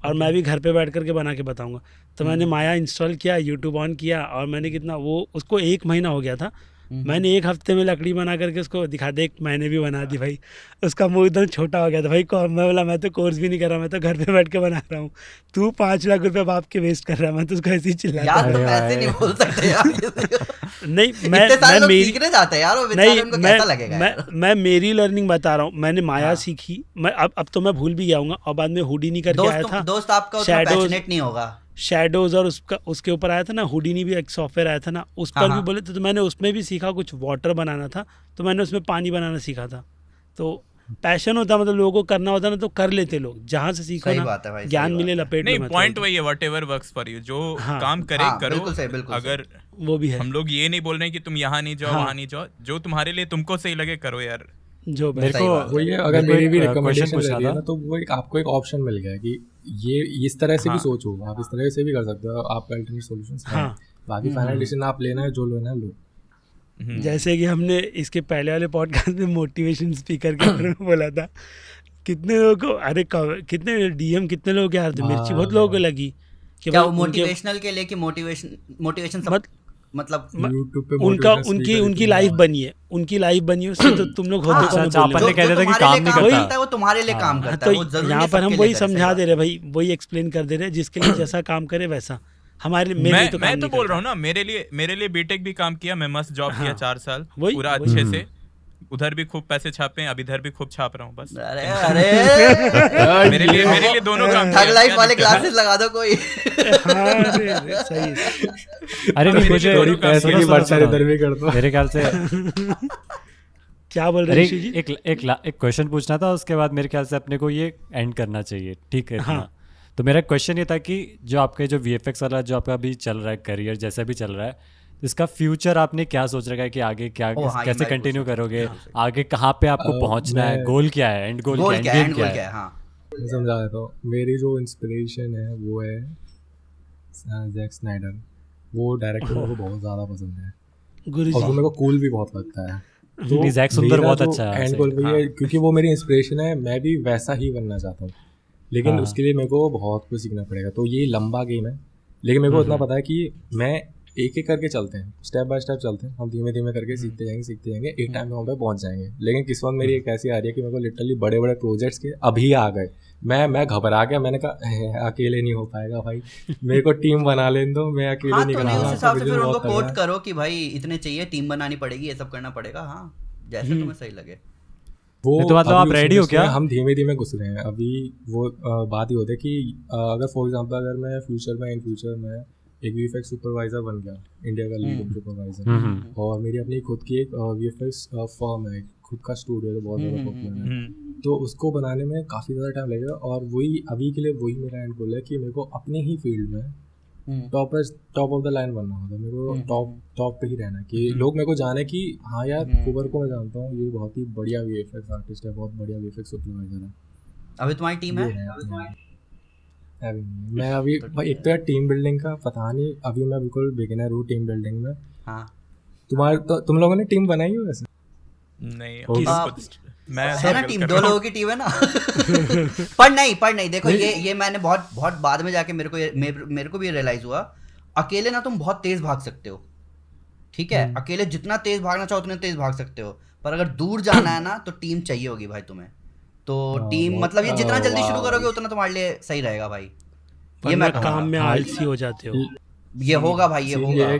और मैं भी घर पे बैठ करके बना के बताऊंगा। तो मैंने माया इंस्टॉल किया, यूट्यूब ऑन किया, और मैंने कितना वो उसको 1 महीना हो गया था। मैंने 1 हफ्ते में लकड़ी बना करके उसको दिखा, देख मैंने भी बना दी भाई। उसका मुंह एकदम छोटा हो गया था भाई। मैं बोला मैं तो कोर्स भी नहीं कर रहा, मैं तो घर पे बैठ के बना रहा हूँ, तू 5 लाख रुपए बाप के वेस्ट कर रहा है। मैं तो उसको ऐसे ही चिल्ला यार, तुम ऐसे नहीं बोल सकते यार। नहीं मैं मेरी सीखने जाते हैं यार, वो बेचारे उनको कैसा लगेगा? मैं मेरी लर्निंग बता रहा हूँ। मैंने माया सीखी, मैं अब तो मैं भूल भी गया हूँ, और बाद में हुडीनी करके आया था। दोस्त आपका उतना पैशनेट नहीं होगा। शैडोज, और उसके ऊपर आया था ना हुडीनी भी, एक सॉफ्टवेयर आया था ना, उस पर भी बोले थे। तो मैंने उसमें भी सीखा, कुछ वाटर बनाना था, तो मैंने उसमें पानी बनाना सीखा था। तो पैशन होता, मतलब लोगों को करना होता ना, तो कर लेते लोग, जहाँ से सीखो ना, ज्ञान मिले लपेट नहीं, पॉइंट वही है, व्हाटएवर वर्क्स फॉर यू, जो काम करे करो। अगर वो भी है, हम लोग ये नहीं बोल रहे कि तुम यहाँ नहीं जाओ, वहाँ नहीं जाओ, जो तुम्हारे लिए तुमको सही लगे करो यार। जो मेरे को वही है, अगर मेरी भी रिकमेंडेशन रहती है ना, तो वो आपको एक ऑप्शन मिल गया कि ये इस तरह से भी सोचो, आप इस तरह से भी कर सकते हो, आपका अल्टरनेट सॉल्यूशंस है। बाकी फाइनल डिसीजन आप लेना है, जो लेना है लो। जैसे कि हमने इसके पहले वाले पॉडकास्ट में मोटिवेशन स्पीकर के बारे में बोला था, कितने लोगों को, अरे कितने डीएम कितने लोगों के आ रहे थे, मिर्ची बहुत लोगों को लगी कि क्या वो मोटिवेशनल के लिए, कि मोटिवेशन मतलब YouTube पे उनकी लाइफ बनी है, उससे तो तुम लोग होते कौन अपन ने कहते थे कि काम नहीं करता, वो तुम्हारे लिए काम करता है। तो यहाँ पर हम वही समझा दे रहे भाई, वही एक्सप्लेन कर दे रहे, जिसके लिए जैसा काम करे वैसा। हमारे मैं तो बोल रहा हूँ ना, मेरे लिए बीटेक भी काम किया, मैं मस्त जॉब किया 4 साल पूरा अच्छे से, उधर भी खूब पैसे छापे, अब इधर भी खूब छाप रहा हूँ बस। अरे अरे मेरे लिए दोनों काम ठग किया, लाइफ क्या वाले दिक्कत है? क्लासेस लगा दो कोई। हाँ, अरे सही है। अरे नहीं मेरे मुझे लिए थोड़ी दोनों काम पैसे सुनो, की सुनो, बरसात सुनो। इधर भी कर दो। मेरे ख्याल से क्या बोल रहे अरे ऋषि जी? एक क्वेश्चन पूछना था, उसके बाद मेरे ख्याल से अपने को ये एंड करना चाहिए, ठीक है इतना। तो मेरा क्वेश्चन ये था कि जो आपके जो VFX वाला जो आपका अभी चल रहा है करियर जैसा भी चल रहा है, इसका फ्यूचर आपने क्या सोच रखा है कि आगे क्या ओ हाँ, ये कैसे मैं भी कंटिन्यू पूछना करोगे, चाहता आगे कहाँ पे आपको पहुँचना है, मैं- गोल क्या है, एंड गोल गोल क्या क्या है, है, एंड एंड गेम गोल क्या क्या है? है? हाँ मैं समझा देता हूँ। मेरी जो इंस्पिरेशन है वो है जैक स्नाइडर। वो डायरेक्टर मेरे को बहुत ज़्यादा पसंद है गुरु और वो जी, मेरे को कूल भी बहुत लगता है। तो नहीं, जैक सुंदर मेरा बहुत जो अच्छा है एंड वैसे। गोल वही है, हाँ। क्योंकि वो मेरी इंस्पिरेशन है। मैं भी वैसा ही बनना चाहता हूँ, लेकिन हाँ। उसके लिए मेरे को बहुत कुछ सीखना पड़ेगा। तो ये लंबा गेम है, लेकिन मेरे को इतना पता है कि मैं एक एक करके चलते हैं, स्टेप बाय स्टेप चलते हैं, हम धीमे धीमे करके सीखते जाएंगे, एक टाइम में वहाँ पे पहुँच जाएंगे। लेकिन किस्मत मेरी एक ऐसी आ रही है कि मेरे को लिटरली बड़े बड़े प्रोजेक्ट्स के अभी आ गए। मैं घबरा गया, मैंने कहा अकेले नहीं हो पाएगा भाई, मेरे को टीम बना लेने दो, मैं अकेले हाँ, नहीं तो नहीं करूँगा। उस आपका हिसाब से विजन फिर उनको बहुत तगड़ा कोट है। करो कि भाई इतने चाहिए, टीम बनानी पड़ेगी, ये सब करना पड़ेगा। हाँ, जैसे तुम्हें सही लगे। वो नहीं तो मतलब अभी आप उस ready हो इंडस्ट्री क्या? में हम धीमे धीमे घुस रहे हैं अभी। वो बात ही होती है कि अगर फॉर एग्जांपल अगर मैं इन फ्यूचर में एक VFX सुपरवाइजर बन गया, इंडिया का लीड सुपरवाइजर, और मेरी अपनी खुद की एक VFX फर्म है, खुद का स्टूडियो, तो बहुत ज़्यादा पॉपुलर है, तो उसको बनाने में काफ़ी ज़्यादा टाइम लगेगा। और वही अभी के लिए वही मेरा एंड गोल है कि मेरे को अपने ही फील्ड में टॉप ऑफ द लाइन बनना होगा। मेरे को टॉप पे ही रहना है कि लोग मेरे को जाने कि हाँ यार कुबर को मैं जानता हूँ, ये बहुत ही बढ़िया VFX आर्टिस्ट है, बहुत बढ़िया VFX सुपरवाइजर है। अभी तुम्हारी टीम है? अभी नहीं। मैं अभी भाई एक तो यार टीम बिल्डिंग का पता नहीं, अभी मैं बिल्कुल बिगिनर हूँ टीम बिल्डिंग में। हाँ, तुम लोगों ने टीम बनाई हो वैसे? नहीं, किस- हम खुद- मैं है ना struggle टीम, कर दो रहा हूँ। लोगों की टीम है ना। पर नहीं देखो, ये मैंने बहुत बहुत बाद में जाके मेरे को भी रियलाइज हुआ। अकेले ना तुम बहुत तेज भाग सकते हो, ठीक है, अकेले जितना तेज भागना चाहो उतने तेज भाग सकते हो, पर अगर दूर जाना है ना तो टीम चाहिए होगी भाई तुम्हें। तो टीम मतलब ये जितना जल्दी शुरू करोगे उतना तुम्हारे लिए सही रहेगा भाई। ये वरना मैं काम कहूँगा, में आलसी हो जाते हो। ये होगा भाई, ये सीन होगा। ये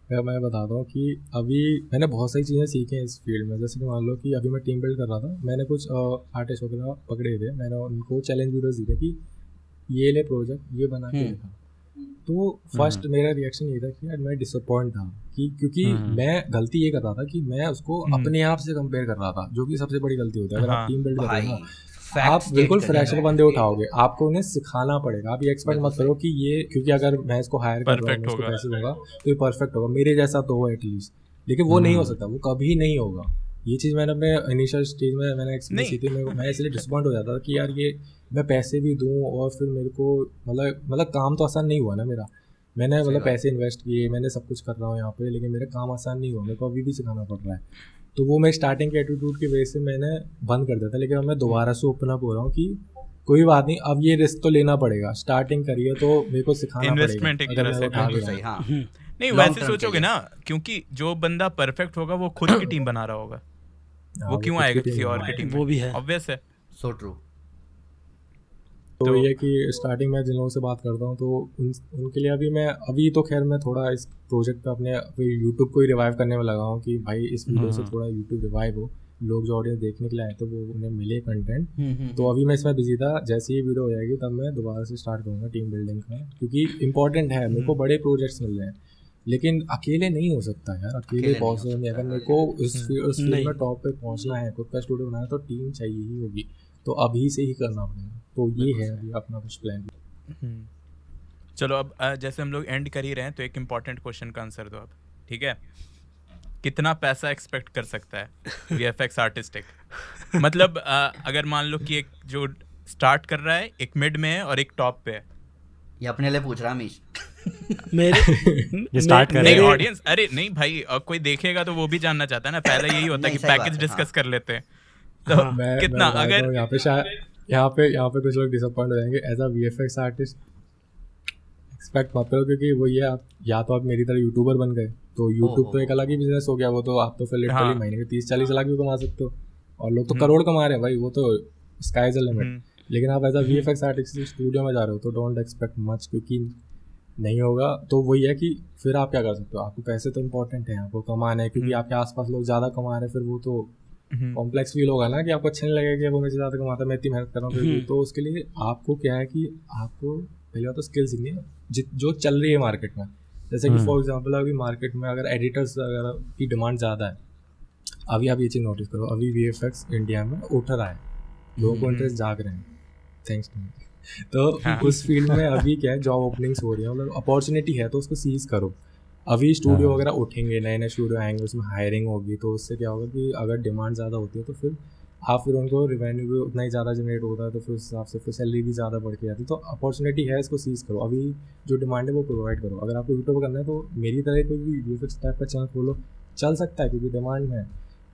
है, मैं बताता हूँ कि अभी मैंने बहुत सारी चीज़ें सीखी हैं इस फील्ड में। जैसे कि मान लो कि अभी मैं टीम बिल्ड कर रहा था, मैंने कुछ आर्टिस्ट वगैरह पकड़े थे, मैंने उनको चैलेंज वीडियोस दिए कि ये ले प्रोजेक्ट, ये बना के दिखा। तो फर्स्ट मेरा रिएक्शन ये था कि यार मैं डिसअपॉइंट था कि क्योंकि मैं गलती ये कर रहा था कि मैं उसको अपने आप से कंपेयर कर रहा था, जो कि सबसे बड़ी गलती होती है। अगर आप टीम बिल्ड कर रहे हो ना, आप बिल्कुल फ्रेशर बंदे उठाओगे, आपको उन्हें सिखाना पड़ेगा। आप ये एक्सपेक्ट मत करो कि ये, क्योंकि अगर मैं इसको हायर कर रहा हूँ, इसको पैसे दूंगा तो ये परफेक्ट होगा, मेरे जैसा तो हो एटलीस्ट। लेकिन वो नहीं हो सकता, वो कभी नहीं होगा। ये चीज़ मैंने अपने इनिशियल स्टेज में मैंने एक्सपीरियंस की थी। मैं इसलिए डिसअपॉइंट हो जाता था कि यार ये मैं पैसे भी दूँ और फिर मेरे को मतलब काम तो आसान नहीं हुआ ना मेरा। मैंने मतलब पैसे इन्वेस्ट किए, मैंने सब कुछ कर रहा हूँ यहाँ पे, लेकिन मेरा काम आसान नहीं हुआ, मेरे को अभी भी सिखाना पड़ रहा है। तो वो मैं स्टार्टिंग के एटीट्यूड की वजह से मैंने बंद कर दिया था। लेकिन अब मैं दोबारा से ओपन अप हो रहा हूँ कि कोई बात नहीं, अब ये रिस्क तो लेना पड़ेगा, स्टार्टिंग करिए तो मेरे को सिखाना इन्वेस्टमेंट पड़ेगा। एक अगर तरह मैं से उठा बिल्कुल भी सही, रहा हाँ। नहीं, Long वैसे term सोचोगे के लिए। ना, क्योंकि जो बंदा परफेक्ट होगा वो खुद की टीम बना रहा होगा, वो क्यों आएगा किसी और की टीम में? वो भी है। ऑब्वियस है। So true. तो ये कि स्टार्टिंग में जिन लोगों से बात करता हूँ तो उनके लिए अभी तो खैर मैं थोड़ा इस प्रोजेक्ट पे अपने यूट्यूब को ही रिवाइव करने में लगा हूँ कि भाई इस वीडियो से थोड़ा यूट्यूब रिवाइव हो, लोग जो ऑडियंस देखने के लिए आए तो वो उन्हें मिले कंटेंट। तो अभी मैं इसमें बिजी था, जैसे ही वीडियो हो जाएगी तब मैं दोबारा से स्टार्ट करूँगा टीम बिल्डिंग का, क्योंकि इंपॉर्टेंट है। मेरे को बड़े प्रोजेक्ट्स मिल रहे हैं, लेकिन अकेले नहीं हो सकता यार, अकेले पॉसिबल नहीं। अगर मेरे को उस फील्ड में टॉप पे पहुँचना है, खुद का स्टूडियो बनाना है, तो टीम चाहिए ही होगी। तो अभी से ही करना पड़ेगा। तो ये है अभी अपना कुछ प्लान। चलो अब जैसे हम लोग एंड कर ही रहे हैं तो एक इम्पॉर्टेंट क्वेश्चन का आंसर दो आप, ठीक है? कितना पैसा एक्सपेक्ट कर सकता है VFX आर्टिस्ट एक? मतलब अगर मान लो कि एक जो स्टार्ट कर रहा है, एक मिड में है और एक टॉप पे है। ये अपने लिए पूछ रहा है अमीश। ये स्टार्ट कर नहीं रहे हैं। ऑडियंस, अरे नहीं भाई, कोई देखेगा तो वो भी जानना चाहता है ना। पहले यही होता है कि नहीं, सही बात पैकेज है, डिस्कस हाँ। कर लेते हैं। तो कितना मैं अगर यहाँ पे शायद यहाँ पे कुछ लोग डिसअपॉइंट हो जाएंगे। As a VFX artist expect मत करो, क्योंकि वो ये आप या तो आप मेरी तरह यूट्यूबर बन गए तो यूट्यूब तो एक अलग ही बिजनेस हो गया। वो तो आप तो फिर लिटरली हाँ। महीने के 30-40 लाख भी कमा सकते हो, और लोग तो करोड़ कमा रहे हैं भाई, वो तो स्काई इज द लिमिट। लेकिन आप as a VFX artist studio में जा रहे हो तो डोंट एक्सपेक्ट मच, क्योंकि नहीं होगा तो वही है कि फिर आप क्या कर सकते हो, आपको पैसे तो इंपॉर्टेंट है, आपको कमाना है, क्योंकि आपके आसपास लोग ज़्यादा कमा रहे हैं, फिर वो तो कॉम्प्लेक्स फील होगा ना कि आपको अच्छा नहीं लगेगा कि वो मेरे से ज़्यादा कमाता है, मैं इतनी मेहनत कर रहा हूँ फिर भी। तो उसके लिए आपको क्या है कि आपको पहले बात तो स्किल सीखनी है जो चल रही है मार्केट में। जैसे कि फॉर एग्जांपल अभी मार्केट में अगर एडिटर्स वगैरह की डिमांड ज़्यादा है, अभी आप ये चीज़ नोटिस करो, अभी VFX इंडिया में उठ रहा है, लोगों को इंटरेस्ट जाग रहे हैं थैंक्स टू। तो उस फील्ड में अभी क्या है, जॉब ओपनिंग्स हो रही है, मतलब अपॉर्चुनिटी है तो उसको सीज करो। अभी स्टूडियो वगैरह उठेंगे, नए नए स्टूडियो आएंगे, उसमें हायरिंग होगी, तो उससे क्या होगा कि अगर डिमांड ज़्यादा होती है तो फिर उनको रिवेन्यू भी उतना ही ज़्यादा जनरेट होता है, तो फिर उस हिसाब से फिर सैलरी भी ज़्यादा बढ़ के जाती है। तो अपॉर्चुनिटी है, इसको सीज करो, अभी जो डिमांड है वो प्रोवाइड करो। अगर आपको यूट्यूब करना है तो मेरी तरह कोई भी VFX टाइप का चैनल खोलो, चल सकता है क्योंकि डिमांड है।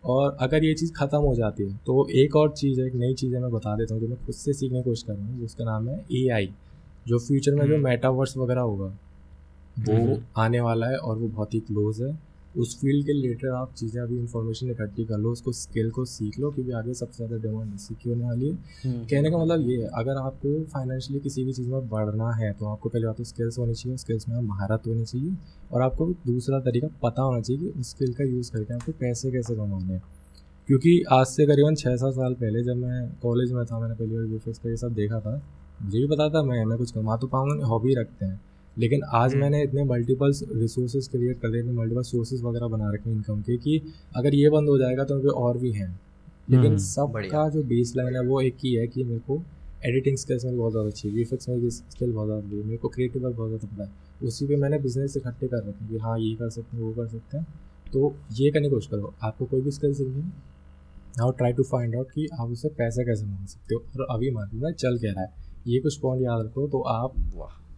और अगर ये चीज़ ख़त्म हो जाती है तो एक और चीज़ है, एक नई चीज़ है, मैं बता देता हूँ जो मैं खुद से सीखने की कोशिश कर रहा हूँ, जिसका नाम है AI। जो फ्यूचर में जो मेटावर्स वगैरह होगा वो आने वाला है और वो बहुत ही क्लोज है। उस फील्ड के रिलेटेड आप चीज़ें अभी इंफॉर्मेशन इकट्ठी कर लो, उसको स्किल को सीख लो, क्योंकि आगे सबसे ज़्यादा डिमांड इसी की होने वाली है। कहने का मतलब ये है, अगर आपको फाइनेंशियली किसी भी चीज़ में बढ़ना है तो आपको पहले बात तो स्किल्स होनी चाहिए, स्किल्स में महारत होनी चाहिए, और आपको दूसरा तरीका पता होना चाहिए कि उस स्किल का यूज़ करके आपको पैसे कैसे कमाने हैं। क्योंकि आज से करीबन 6-7 साल पहले जब मैं कॉलेज में था, मैंने पहली बार VFX का ये सब देखा था, मुझे भी पता था मैं कुछ कमा तो पाऊँगा, हॉबी रखते हैं, लेकिन आज मैंने इतने मल्टीपल रिसोर्सेज क्रिएट कर दिए, इतने मल्टीपल सोर्सेज वगैरह बना रखे हैं इनकम के, कि अगर ये बंद हो जाएगा तो मेरे और भी हैं। लेकिन सबका जो बेस लाइन है वो एक ही है कि मेरे को एडिटिंग स्किल्स में बहुत ज़्यादा अच्छी है, VFX में भी स्किल बहुत ज़्यादा है, मेरे को क्रिएटिव वर्क बहुत ज़्यादा पता है, उसी पे मैंने बिजनेस इकट्ठे कर रखे हैं कि हाँ ये कर सकते हैं, वो कर सकते हैं। तो ये करने की कोशिश करो, आपको कोई भी स्किल सीखनी है, now try to find out कि आप उससे पैसे कैसे कमा सकते हो, और अभी मार्केट में चल क्या रहा है, ये कुछ पॉइंट याद रखो। तो आप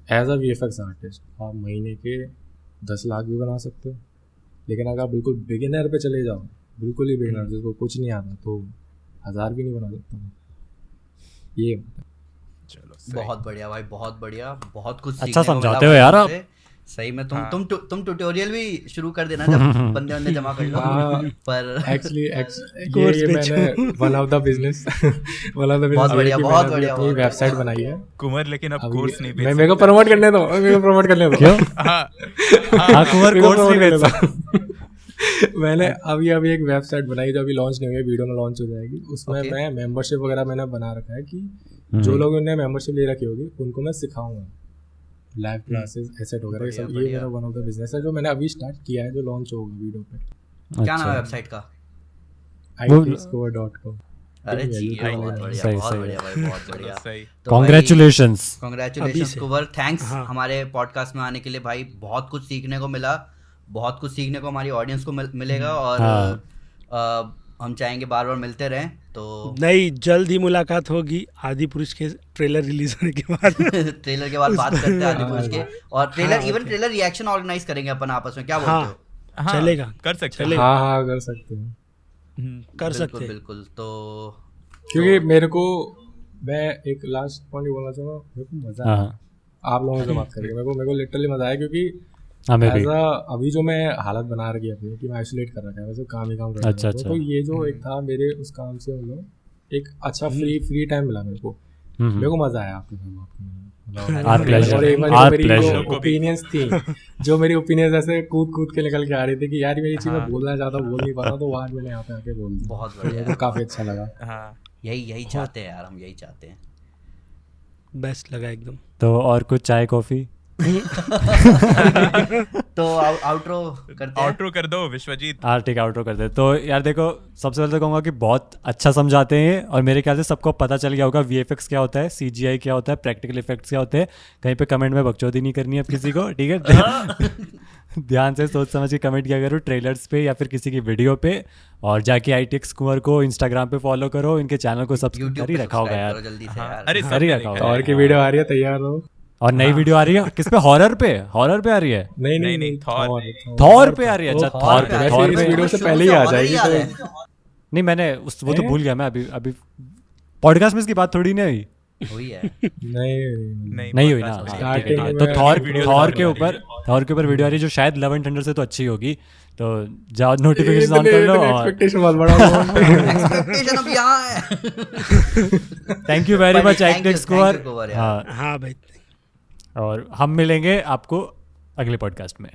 एज अ VFX आर्टिस्ट आप महीने के 10 लाख भी बना सकते हो, लेकिन अगर आप बिल्कुल बिगिनर पे चले जाओ, बिल्कुल ही बिगिनर जिसको कुछ नहीं आता, तो 1000 भी नहीं बना सकते। ये चलो बहुत बढ़िया भाई, बहुत बढ़िया, बहुत कुछ अच्छा सीखने को समझाते मिला हो यार भाई आप। तुमसे। सही में तुम ट्यूटोरियल भी शुरू कर देना जब बंदे जमा कर लो। पर एक्चुअली ये मैंने वन ऑफ द बिजनेस बहुत बढ़िया, बहुत बढ़िया, बहुत वेबसाइट बनाई है कुमार, लेकिन अब कोर्स नहीं बेच मेरे को प्रमोट करने दो, मेरे को प्रमोट करने दो। क्यों? हाँ, कुमार कोर्स नहीं बेच सकता। मैंने अभी एक वेबसाइट बनाई जो अभी लॉन्च नहीं हुई है, वीडियो में लॉन्च हो जाएगी। उसमें मैं मेंबरशिप वगैरह मैंने बना रखा है कि जो लोग उन्हें मेंबरशिप ले रखी होगी उनको मैं सिखाऊंगा, लाइव क्लासेस एसेट वगैरह, ये सब। ये मेरा वन ऑफ द बिजनेस है जो मैंने अभी स्टार्ट किया है, जो लॉन्च होगा वीडियो पे। क्या नाम है वेबसाइट का? itexcover.com। अरे जी बहुत बढ़िया, बहुत बढ़िया भाई, बहुत बढ़िया। सही। Congratulations। कांग्रेचुलेशंस कुवर, थैंक्स हमारे पॉडकास्ट में आने के लिए भाई। बहुत कुछ सीखने को मिला, बहुत कुछ सीखने को हमारी ऑडियंस को मिलेगा, और हम चाहेंगे बार बार मिलते रहें। तो नहीं, जल्द ही मुलाकात होगी आदि पुरुष के ट्रेलर रिलीज होने के बाद। ट्रेलर के बाद बात करते हैं आदि पुरुष के, और ट्रेलर रिएक्शन ऑर्गेनाइज करेंगे अपन आपस में, क्या बोलते हो? हाँ, चलेगा, कर सकते हैं। हाँ कर सकते हैं, कर सकते हैं बिल्कुल। तो क्योंकि मेरे को, मैं एक लास्ट पॉइंट बोलना चाहूँगा, मेरे को मजा आया आप लोगों से बात करके, मेरे को लिटरली मजा आया, क्योंकि अभी जो मैं हालत बना रखी है अपनी कि मैं आइसोलेट कर रखा है, वैसे काम ही काम कर रहा हूँ, तो ये जो एक था मेरे उस काम से मतलब एक अच्छा फ्री टाइम मिला मेरे को मजा आया आपके साथ। और एक बार मेरी ओपिनियंस थी, जो मेरी ओपिनियंस ऐसे कूद के निकल के आ रही थी कि यार ये चीज़ मैं बोलना चाहता बोल नहीं पा रहा, तो आज मैंने यहाँ पे आके बोल दी। बहुत बढ़िया, तो काफी अच्छा लगा। यही चाहते हैं यार, हम यही चाहते हैं। बेस्ट लगा एकदम। तो और कुछ चाय कॉफी? तो आउटरो कर दो विश्वजीत। हाँ ठीक है, आउटरो कर दे। तो यार देखो, सबसे पहले तो कहूँगा कि बहुत अच्छा समझाते हैं, और मेरे ख्याल से सबको पता चल गया होगा VFX क्या होता है, CGI क्या होता है, प्रैक्टिकल इफेक्ट्स क्या होते हैं। कहीं पे कमेंट में बकचोदी नहीं करनी है अब किसी को, ठीक है? ध्यान से सोच समझ के कमेंट किया करो ट्रेलर्स पे या फिर किसी की वीडियो पे, और जाके ITX कुंवर को इंस्टाग्राम पे फॉलो करो, इनके चैनल को सब्सक्राइब कर ही रखा होगा यार, जल्दी से यार। अरे कर ही रखा होगा। और की वीडियो आ रही है, तैयार हो। और नई वीडियो आ रही है किस पे? हॉरर पे आ रही है? नहीं थॉर पे आ रही है। अच्छा थॉर पे वीडियो से पहले ही आ जाएगी। नहीं मैंने वो तो भूल गया मैं, अभी पॉडकास्ट में इसकी बात थोड़ी नहीं हुई है। नहीं हुई ना। तो थॉर के ऊपर वीडियो आ रही है, जो शायद लव एंड थंडर से तो अच्छी होगी। तो जाओ नोटिफिकेशन ऑन कर लो। एक्सपेक्टेशन बहुत बड़ा एक्सपेक्टेशन अब यहाँ है। Thank you very much ITX कुंवर। हाँ भाई, और हम मिलेंगे आपको अगले पॉडकास्ट में।